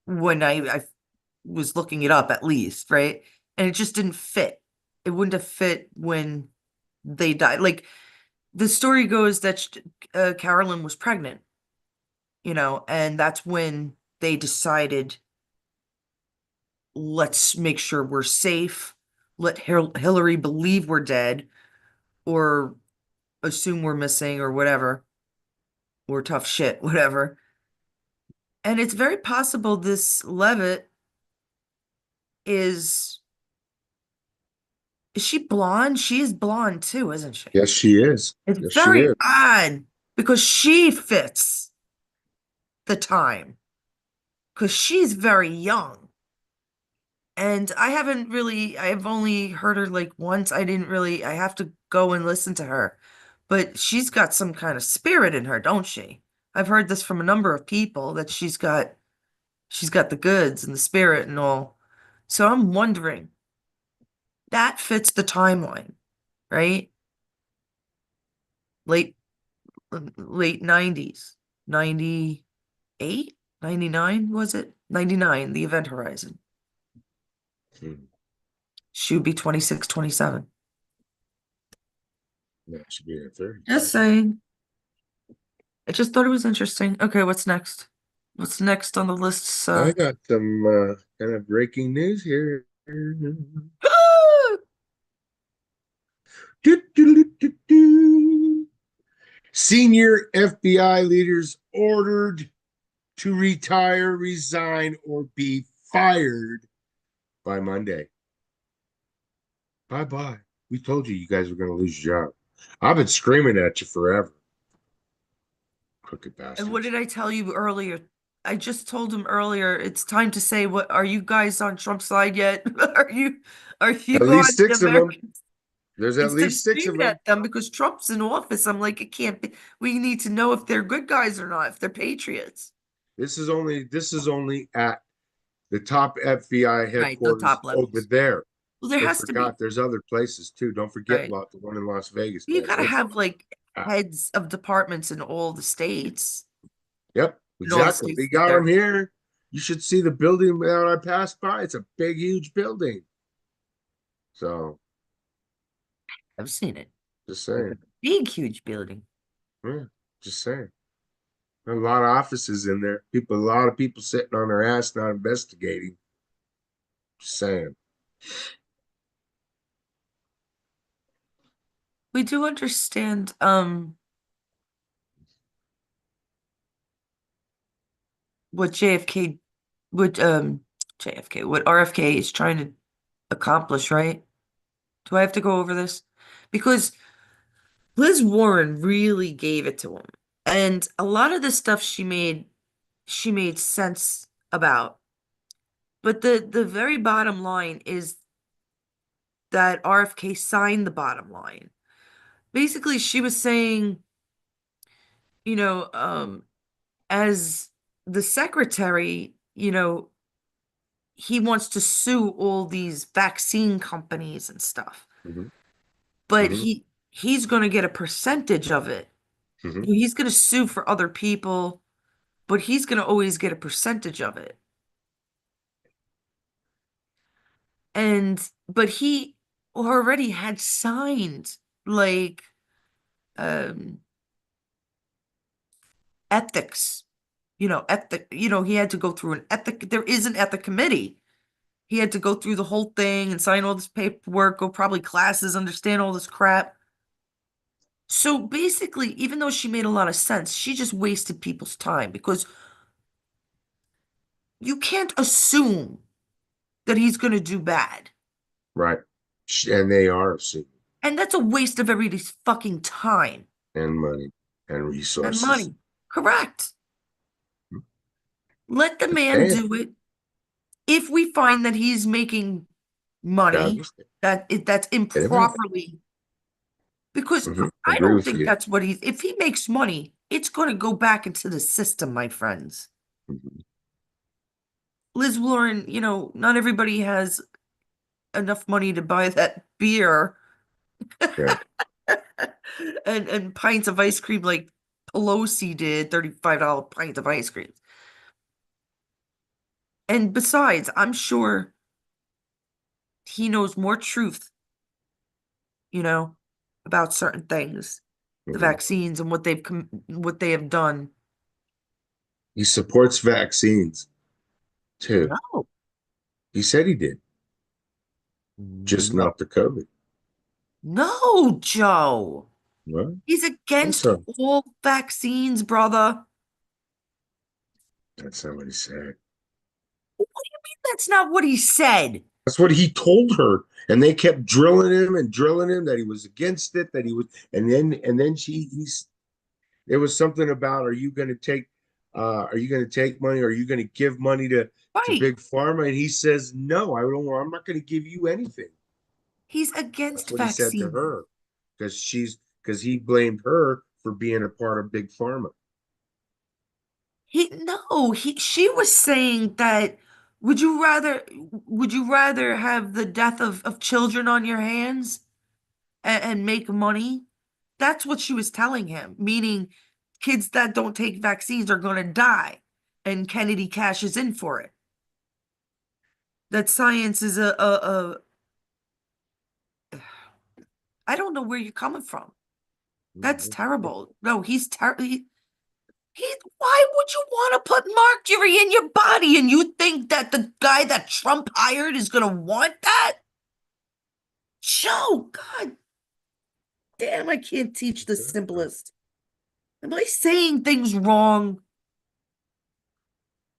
when I was looking it up at least, right? And it just didn't fit. It wouldn't have fit when they died. Like the story goes that Carolyn was pregnant, and that's when they decided, let's make sure we're safe. Let Hillary believe we're dead or assume we're missing or whatever, or tough shit, whatever. And it's very possible this Levitt is is she blonde? She is blonde too, isn't she? Yes, she is. It's Yes, she very is. odd because she fits the time because she's very young. And I've only heard her like once. I have to go and listen to her. But she's got some kind of spirit in her, don't she? I've heard this from a number of people that she's got the goods and the spirit and all. So I'm wondering, that fits the timeline, right? Late late 90s, 98, 99 was it? 99, the event horizon. Hmm. She would be 26, 27. Yeah, she'd be in her 30s. Just saying. I just thought it was interesting. Okay, what's next? What's next on the list? I got some kind of breaking news here. Do, do, do, do, do. Senior FBI leaders ordered to retire, resign, or be fired by Monday. Bye bye. We told you guys were going to lose your job. I've been screaming at you forever. Crooked And what bastards. did I tell you earlier? I just told him earlier, it's time to say, what are you guys on Trump's side yet? Are you At on least the six of them. American? There's at Instead of least six of screaming them. at them because Trump's in office, I'm like, it can't be. We need to know if they're good guys or not, if they're patriots. This is only at the top FBI Right, the headquarters top over levels. there. Well, there They has to be, forgot there's other places too. Don't forget right? the one in Las Vegas, You man. gotta It's have like ah, heads of departments in all the states, yep, in all the exactly. states We that got them they're. here. You should see the building that I passed by. It's a big, huge building. So I've seen it. just It's a saying. big, huge building. Yeah, just saying. A lot of offices in there. People, a lot of people sitting on their ass not investigating. Just saying. We do understand, what JFK, what, JFK, what RFK is trying to accomplish, right? Do I have to go over this? Because Liz Warren really gave it to him. And a lot of the stuff she made sense about. But the very bottom line is that RFK signed the bottom line. Basically, she was saying, you know, as the secretary, he wants to sue all these vaccine companies and stuff, Hmm. but Hmm. he's going to get a percentage of it. Hmm. He's going to sue for other people, but he's going to always get a percentage of it. But he already had signed like um ethics, he had to go through an ethic. There is an ethic committee. He had to go through the whole thing and sign all this paperwork, go probably classes, understand all this crap. So basically, even though she made a lot of sense, she just wasted people's time because you can't assume that he's going to do bad. Right. And they are assuming, And that's a waste of everybody's fucking time and money and and resources. money. Correct. Let the man And do it. If we find that he's making yeah, money, that's get him out. improperly, because I Agree don't with think you. that's what if he makes money, it's going to go back into the system, my friends. Mhm. Liz Warren, not everybody has enough money to buy that beer Yeah. and pints of ice cream like Pelosi did, $35 pints of ice cream. And besides, I'm sure he knows more truth, you know, about certain things, the Mhm. vaccines and what they have done. He supports vaccines too. No, He said he did, just no, not the COVID. no, Joe. Well, He's I'm against sorry. all vaccines, brother. That's not what he said. What do you mean that's not what he said? That's what he told her. And they kept drilling him and drilling him that he was against it, that he was, and then he's there was something about, are you gonna take money? Are you gonna give money to Right. Big Pharma? And he says, no, I'm not gonna give you anything. He's That's against what he said to vaccines. her. Because he blamed her for being a part of Big Pharma. He no, he she was saying that would you rather have the death of children on your hands and make money? That's what she was telling him, meaning kids that don't take vaccines are going to die, and Kennedy cashes in for it. That science is I don't know where you're coming from. That's terrible. No, he's terrible. Why would you want to put mercury in your body and you think that the guy that Trump hired is going to want that? Joe, God damn, I can't teach the simplest. Am I saying things wrong?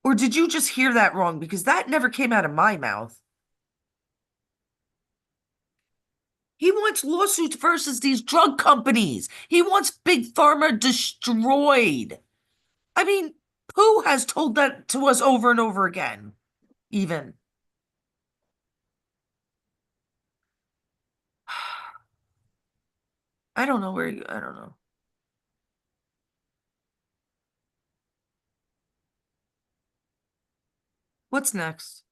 Or did you just hear that wrong? Because that never came out of my mouth. He wants lawsuits versus these drug companies. He wants Big Pharma destroyed. I mean, who has told that to us over and over again? Even. I don't know. What's next?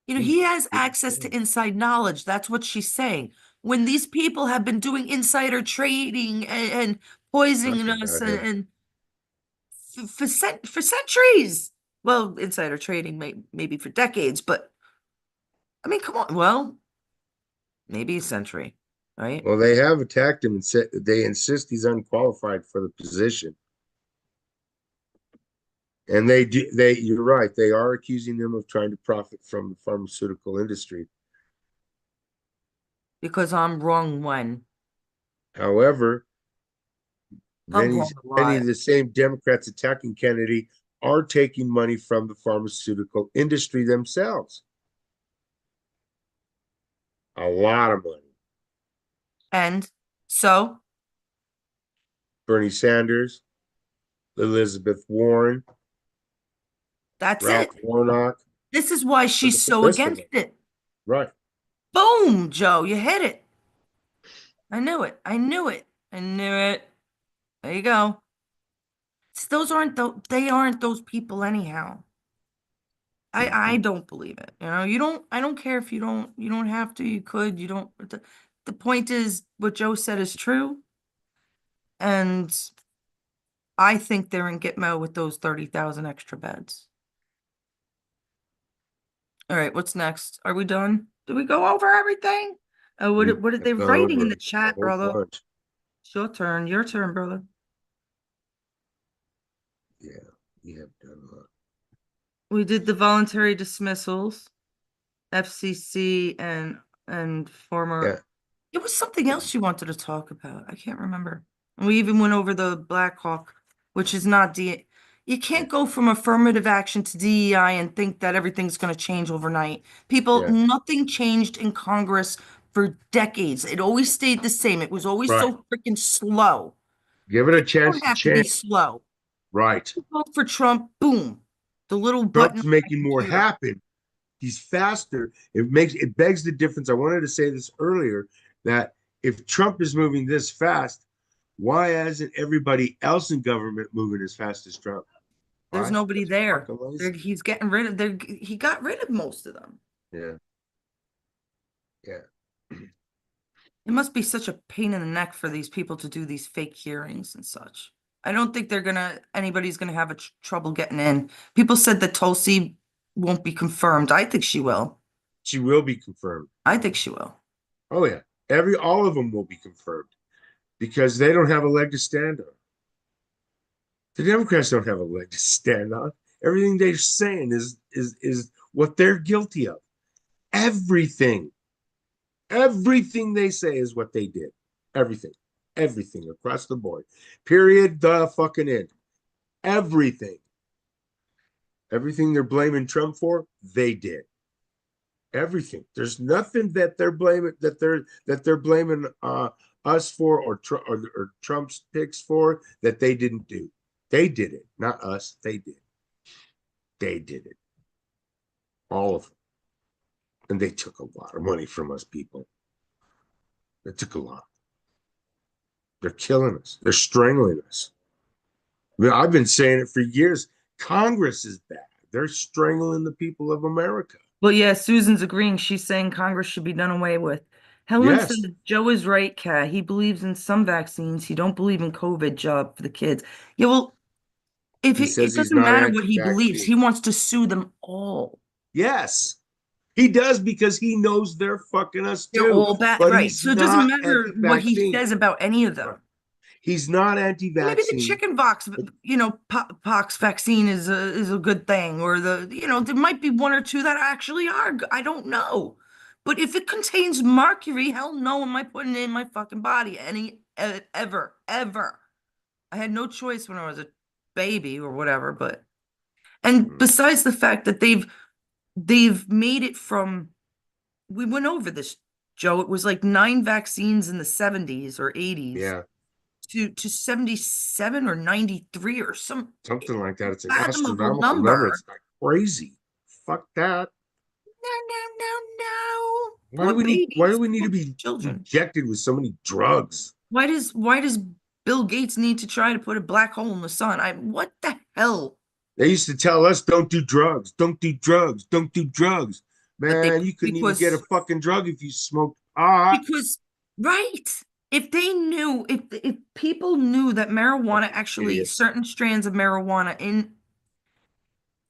He has access to inside knowledge. That's what she's saying. When these people have been doing insider trading and poisoning Talking us about him. and for centuries. Well, insider trading maybe for decades, but I mean, come on. Well, maybe a century. right? Well, they have attacked him and said they insist he's unqualified for the position. And they do you're right, they are accusing them of trying to profit from the pharmaceutical industry. Because I'm wrong when However, I'm wrong a many lot. of the same Democrats attacking Kennedy are taking money from the pharmaceutical industry themselves. A lot of money. And so Bernie Sanders, Elizabeth Warren, that's Ralph it. Warnock, This is why she's the so list of against them. it. Right. Boom, Joe, you hit it. I knew it. I knew it. I knew it. There you go. Those aren't they aren't those people anyhow. I Mhm. don't believe it. You don't I don't care if you don't have to, you could, you don't the point is what Joe said is true. And I think they're in Gitmo with those 30,000 extra beds. All right, what's next? Are we done? Did we go over everything? Oh, We what are have they gone writing in over the a chat, whole brother? bunch. It's your turn, brother. Yeah, we have done a lot. We did the voluntary dismissals, FCC and former. Yeah. It was something else you wanted to talk about. I can't remember. And we even went over the Black Hawk, which is not D. You can't go from affirmative action to DEI and think that everything's going to change overnight. People, Yeah. nothing changed in Congress for decades. It always stayed the same. It was always Right. so freaking slow. Give it a People chance don't to have to be change. slow. Right. Vote for Trump, boom. The little button Trump's on my making more computer. happen. He's faster. It begs the difference. I wanted to say this earlier that if Trump is moving this fast, why isn't everybody else in government moving as fast as Trump? There's Why? nobody Because there. fucking lazy. He's getting rid of he got rid of most of them. Yeah. Yeah. It must be such a pain in the neck for these people to do these fake hearings and such. I don't think anybody's gonna have a trouble getting in. People said that Tulsi won't be confirmed. I think she will. She will be confirmed. I think she will. Oh yeah. All of them will be confirmed because they don't have a leg to stand on. The Democrats don't have a leg to stand on. Everything they're saying is what they're guilty of. Everything. Everything they say is what they did. Everything. Everything across the board. Period. The fucking end. Everything. Everything they're blaming Trump for, they did. Everything. There's nothing that they're blaming us for or Trump's picks for that they didn't do. They did it, not us. They did. They did it. All of them. And they took a lot of money from us people. They took a lot. They're killing us. They're strangling us. I mean, I've been saying it for years. Congress is bad. They're strangling the people of America. Well, yeah, Susan's agreeing. She's saying Congress should be done away with. Helen Yes. said Joe is right, Kat. He believes in some vaccines. He don't believe in COVID job for the kids. Yeah, well, if He it says he's doesn't not matter what he believes, anti-vaccine. he wants to sue them all. Yes. He does because he knows they're fucking us They're too. all bad, But right? he's So it doesn't not matter what he anti-vaccine. says about any of Right. them. He's not Maybe the anti-vaccine. chicken pox, But pox vaccine is a good thing, or there might be one or two that actually are. I don't know, but if it contains mercury, hell no, am I putting it in my fucking body ever, ever? I had no choice when I was a baby or whatever, but and besides the fact that they've made it from we went over this, Joe. It was like 9 vaccines in the 70s or 80s yeah, to 77 or 93 or some something like that. It's an fathomable astronomical number. number. It's like crazy. Fuck that. No, no, no, no. Why do Poor we need babies, to poor be children. injected with so many drugs? Why does Bill Gates need to try to put a black hole in the sun? What the hell? They used to tell us don't do drugs, don't do drugs, don't do drugs. But they Man, you couldn't even get a because fucking drug if you smoked pot. because right. If they knew, if people knew that marijuana Fucking actually idiots. certain strands of marijuana in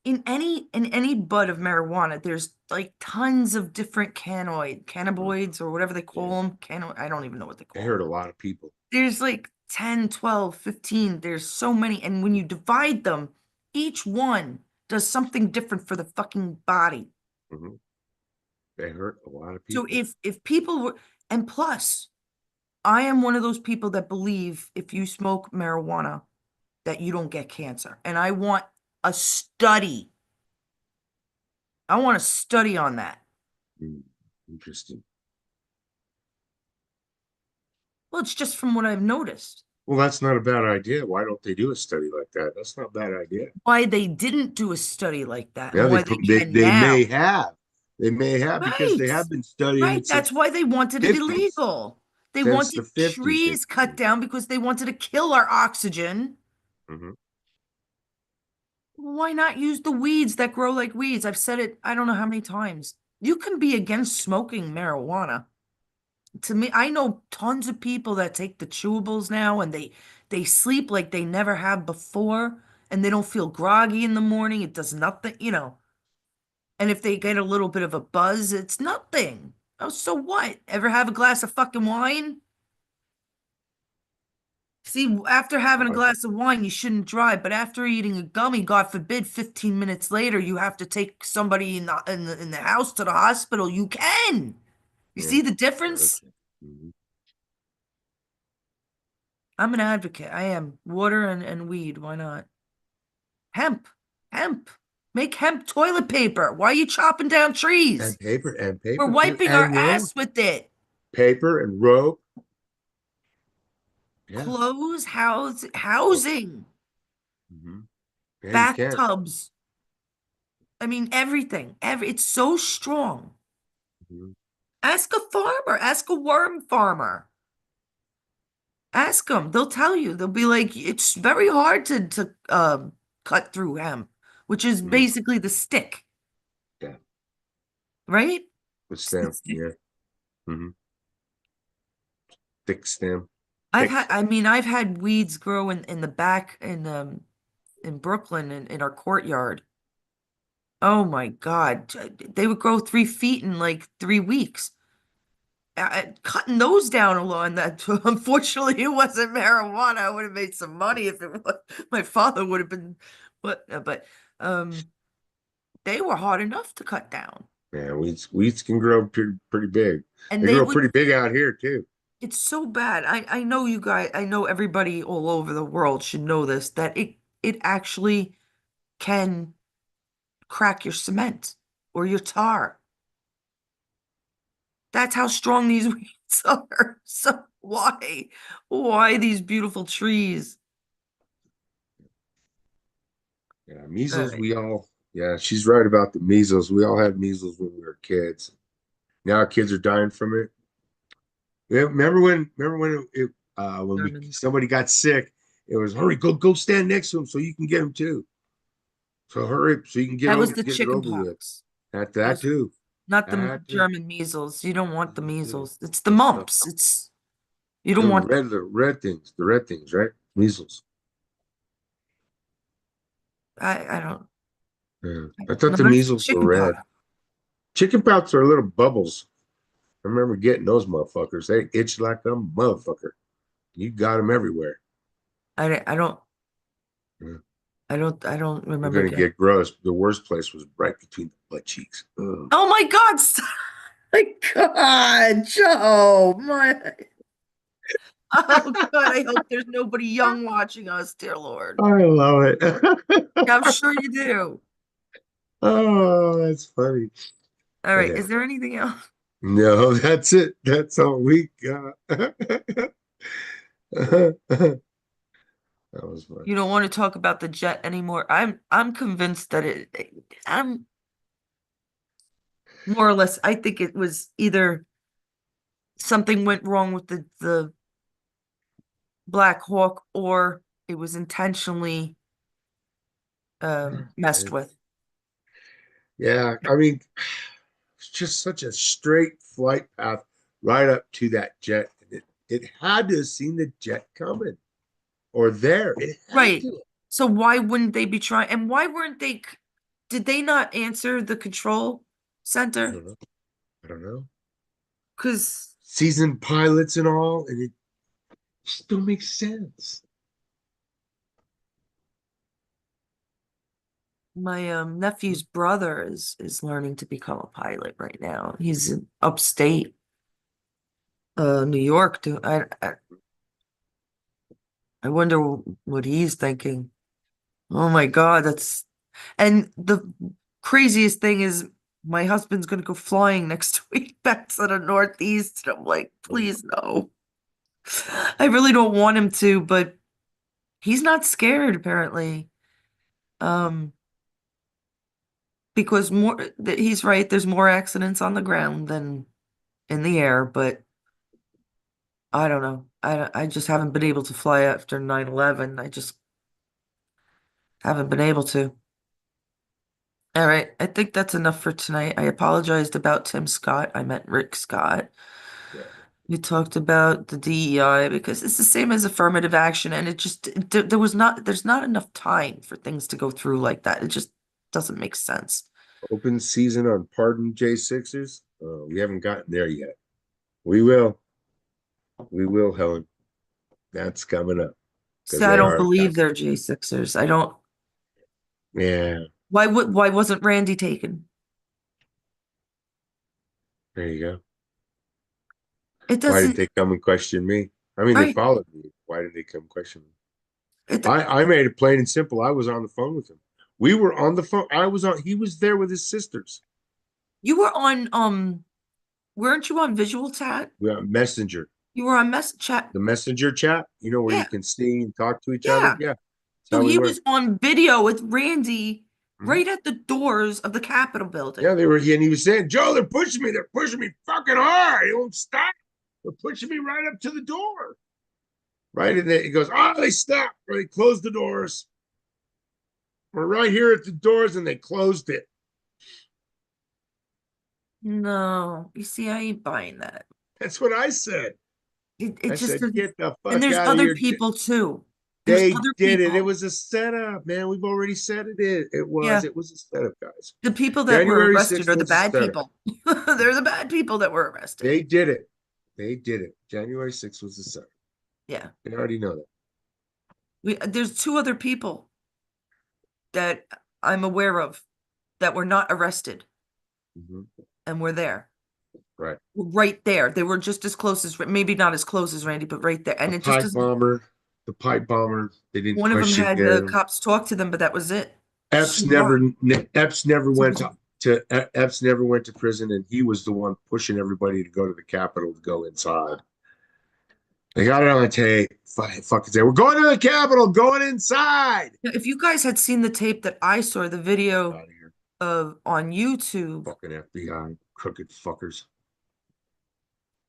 in any bud of marijuana, there's like tons of different cannabinoids or whatever they Yeah. call them. I don't even know what they I call heard them. a lot of people. There's like 10, 12, 15. There's so many. And when you divide them, each one does something different for the fucking body. Mhm. They hurt a lot of So people. if people were, and plus, I am one of those people that believe if you smoke marijuana that you don't get cancer. And I want a study. I want a study on that. Mm, interesting. Well, it's just from what I've noticed. Well, that's not a bad idea. Why don't they do a study like that? That's not a bad idea. Why they didn't do a study like that Yeah, and they why they put they can they now. may have. They may have because Right. they have been studying Right. it That's since why they wanted it 50s. illegal. They Since wanted the 50s they've trees cut been. down because they wanted to kill our oxygen. Mhm. Why not use the weeds that grow like weeds? I've said it, I don't know how many times. You can be against smoking marijuana. To me, I know tons of people that take the chewables now and they sleep like they never have before and they don't feel groggy in the morning. It does nothing. And if they get a little bit of a buzz, it's nothing. Oh, so what? Ever have a glass of fucking wine? See, after having a Uh, glass of wine, you shouldn't drive, but after eating a gummy, God forbid, 15 minutes later, you have to take somebody in the house to the hospital. You can. You Yeah. see the difference? Okay. Mhm. I'm an advocate. I am. Water and weed. Why not? Hemp. Hemp. Make hemp toilet paper. Why are you chopping down trees? And We're paper too. wiping our And rope. ass with it. Paper and rope. Yeah. Clothes, Oh. housing, Hmm. Yeah, you can. bathtubs. I mean, everything. It's so strong. Mhm. Ask a farmer, ask a worm farmer. Ask them. They'll tell you. They'll be like, it's very hard to cut through hemp, which is Mhm. basically the stick, Yeah. right? With It's the stem. stick. Yeah. Hmm. Thick stem. I've Thick. had, I mean, I've had weeds grow in the back in Brooklyn in our courtyard. Oh my God. They would grow 3 feet in like 3 weeks. Cutting those down alone, that unfortunately it wasn't marijuana. I would have made some money if it was. My father would have been, but um, they were hard enough to cut down, Yeah, weeds can grow pretty big. and They they grow would. pretty big out here too. It's so bad. I know you guys. I know everybody all over the world should know this, that it actually can crack your cement or your tar. That's how strong these weeds are. So why these beautiful trees? Yeah, All measles, right. yeah, she's right about the measles. We all had measles when we were kids. Now our kids are dying from it. Yeah, when German. somebody got sick, it was hurry, go stand next to him so you can get him too. So hurry so you can That was the get it chicken over with. pox. That That was too. not the That too. German measles. You don't want the That too. measles. It's the The, mumps. You don't want the red things, right? Measles. I don't Yeah. I thought the not measles were chicken red. pox. Chicken pox are little bubbles. I remember getting those motherfuckers. They itch like a motherfucker. You got them everywhere. I don't Yeah. I don't We're remember gonna getting. get gross. The worst place was right between the butt cheeks. Ugh. Oh my God! My God, Joe, oh God, I hope there's nobody young watching us, dear Lord. I love it. Yeah, I'm sure you do. Oh, that's funny. All right, Yeah. is there anything else? No, that's it. That's all we got. That was fun. You don't want to talk about the jet anymore. I'm convinced that I'm more or less, I think it was either something went wrong with the Black Hawk or it was intentionally messed with. Yeah, I mean, it's just such a straight flight path right up to that jet. It had to have seen the jet coming or there. It had Right. to. So why wouldn't they be trying? And why weren't they? did they not answer the control I center? don't know. I don't know. Because Seasoned pilots and all, and it just don't make sense. my nephew's brother is learning to become a pilot right now. He's in upstate New York. I wonder what he's thinking. Oh my God, that's and the craziest thing is my husband's gonna go flying next week back to the Northeast. And I'm like, please no. I really don't want him to, but he's not scared apparently. Um, because he's right, there's more accidents on the ground than in the air, but I don't know. I just haven't been able to fly after 9/11. I just haven't been able to. All right, I think that's enough for tonight. I apologized about Tim Scott. I meant Rick Scott. Yeah. We talked about the DEI because it's the same as affirmative action, and there's not enough time for things to go through like that. It just doesn't make sense. Open season on pardon J6ers. We haven't gotten there yet. We will. We will, Helen. That's coming up because So I they don't are. believe they're J6ers. I don't. Yeah. Why wasn't Randy taken? There you go. It Why did doesn't, they come and question me? I mean, they right? followed me. Why did they come question me? It, I made it plain and simple. I was on the phone with him. We were on the phone. I was on. He was there with his sisters. you were on weren't you on visual chat? We were on Messenger, You were on mess chat. the Messenger chat. You know where you Yeah, can see and talk to each other. yeah. Yeah, that's So how we he were. was on video with Randy Mhm. right at the doors of the Capitol building. Yeah, they were. And he was saying, "Joe, they're pushing me. They're pushing me fucking hard. They won't stop. They're pushing me right up to the door." Right, and then he goes, "Oh, they stopped. Or they closed the doors. We're right here at the doors, and they closed it." No, you see, I ain't buying that. That's what I said. It I just said, doesn't. "Get the And fuck there's out of other here." people too. There's They other did it. It people. was a setup, man. We've already said it. It was. Yeah, It was a setup, guys. the people that were January arrested 6th are the was a bad setup. people. They're the bad people that were arrested. They did it. They did it. January 6th was a setup. Yeah, They already know that. there's two other people that I'm aware of that were not arrested Mhm. and were there. Right. Right there. They were just as close as, maybe not as close as Randy, but right there. The And it just pipe doesn't, bomber. The pipe bomber. They didn't one of them question had the him. cops talk to them, but that was it. Epps So what? never. Epps never went to. Epps never went to prison, and he was the one pushing everybody to go to the Capitol to go inside. They got it on tape. Fucking say, "We're going to the Capitol. Going inside." If you guys had seen the tape that I saw, the video Out of here. of on YouTube, Fucking FBI. Crooked fuckers.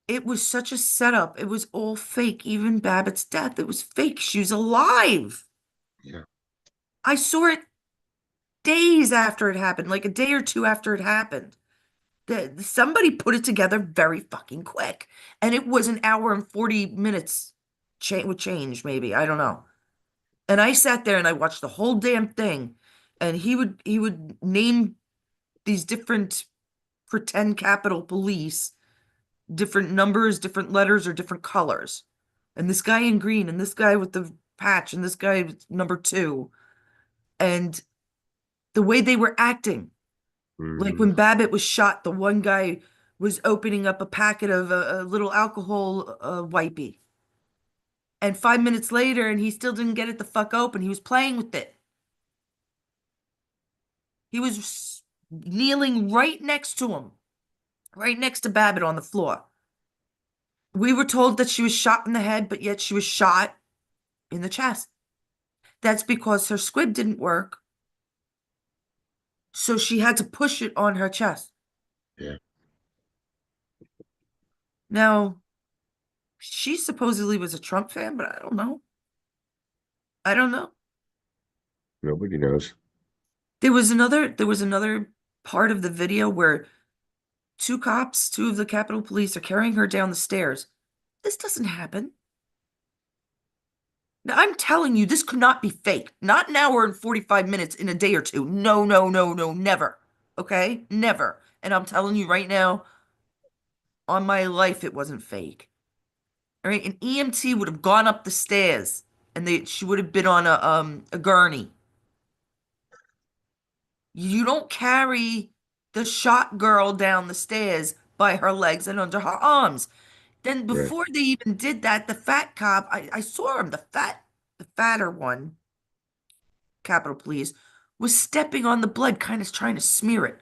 it was such a setup. It was all fake. Even Babbitt's death, it was fake. She was alive. Yeah. I saw it days after it happened, like a day or two after it happened. Somebody put it together very fucking quick. And it was an hour and 40 minutes with change, maybe. I don't know. And I sat there and I watched the whole damn thing. And he would name these different pretend Capitol Police, different numbers, different letters, or different colors. And this guy in green, and this guy with the patch, and this guy with number two. And the way they were acting, like Mhm. when Babbitt was shot, the one guy was opening up a packet of a little alcohol wipey. And 5 minutes later, and he still didn't get it the fuck open. He was playing with it. He was kneeling right next to him, right next to Babbitt on the floor. We were told that she was shot in the head, but yet she was shot in the chest. That's because her squib didn't work. So she had to push it on her chest. Yeah. Now, she supposedly was a Trump fan, but I don't know. I don't know. Nobody knows. There was another part of the video where two cops, two of the Capitol Police are carrying her down the stairs. This doesn't happen. Now, I'm telling you, this could not be fake. Not an hour and 45 minutes in a day or two. No, no, no, no, never. Okay? Never. And I'm telling you right now, on my life, it wasn't fake. All right? An EMT would have gone up the stairs and she would have been on a gurney. You don't carry the shot girl down the stairs by her legs and under her arms. Then Right. before they even did that, the fat cop, I saw him, the fatter one, Capitol Police, was stepping on the blood, kind of trying to smear it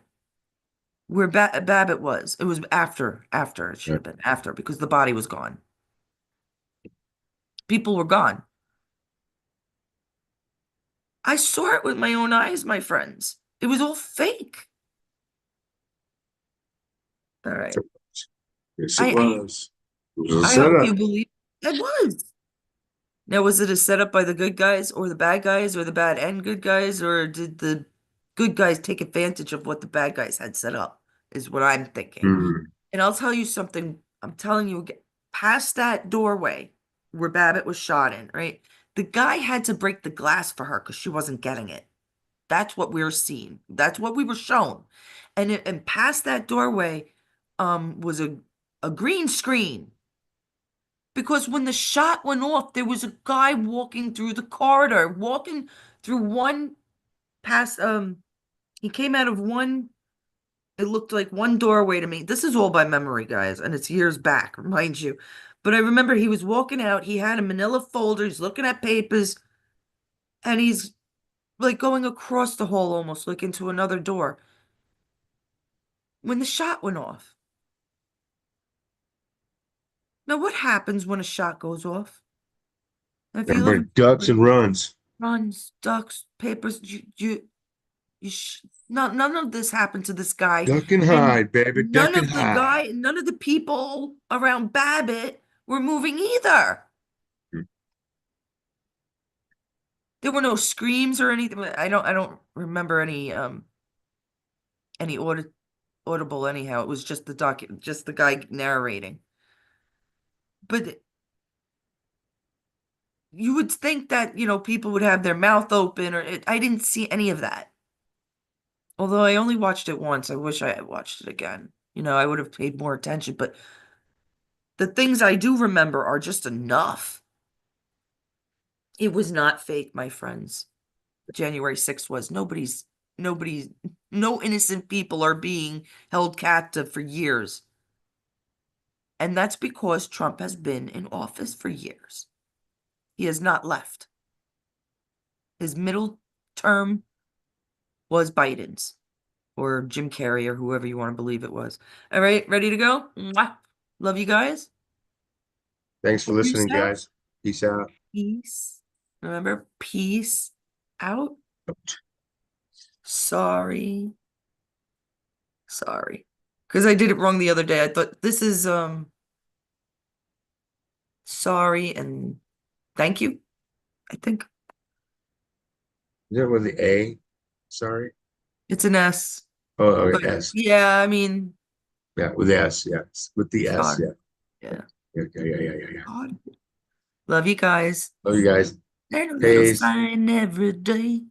where Babbitt was. It was after it should Right. have been after because the body was gone. People were gone. I saw it with my own eyes, my friends. It was all fake. All right. Yes, it I was. It was a I hope you setup. believe it was. Now, was it a setup by the good guys or the bad guys or the bad and good guys, or did the good guys take advantage of what the bad guys had set up? Is what I'm thinking. Mm. And I'll tell you something. I'm telling you, again, past that doorway where Babbitt was shot in, right? The guy had to break the glass for her because she wasn't getting it. That's what we were seeing. That's what we were shown. And past that doorway, was a green screen. Because when the shot went off, there was a guy walking through the corridor, walking through one past, he came out of one, it looked like one doorway to me. This is all by memory, guys, and it's years back, mind you. But I remember he was walking out, he had a manila folder, he's looking at papers, and he's like going across the hall almost, like into another door. When the shot went off. Now, what happens when a shot goes off? If you Everybody live ducks and runs. runs, ducks, papers, none of this happened to this guy, Duck and and hide, baby. Duck and hide. none of the people around Babbitt were moving either. There were no screams or anything. I don't remember any audible anyhow. It was just just the guy narrating. But you would think that, people would have their mouth open, I didn't see any of that. Although I only watched it once, I wish I had watched it again. I would have paid more attention, but the things I do remember are just enough. It was not fake, my friends. January 6th was. Nobody's, no innocent people are being held captive for years. And that's because Trump has been in office for years. He has not left. His middle term was Biden's or Jim Carrey or whoever you want to believe it was. All right, ready to go? Mwah. Love you guys. Thanks for Peace listening, out. guys. Peace out. Peace. Remember, peace out. Sorry. Sorry. Because I did it wrong the other day. I thought this is sorry and thank you, I think. Is it with the A? Sorry. It's an S. Oh, But okay. S. yeah, I mean, Yeah, with the S. Yeah. With the S. sorry. Yeah. Yeah. Yeah. Yeah. Yeah. Yeah. Yeah. Yeah. God. Love you guys. Love you guys. Ain't a little Peace. sign every day.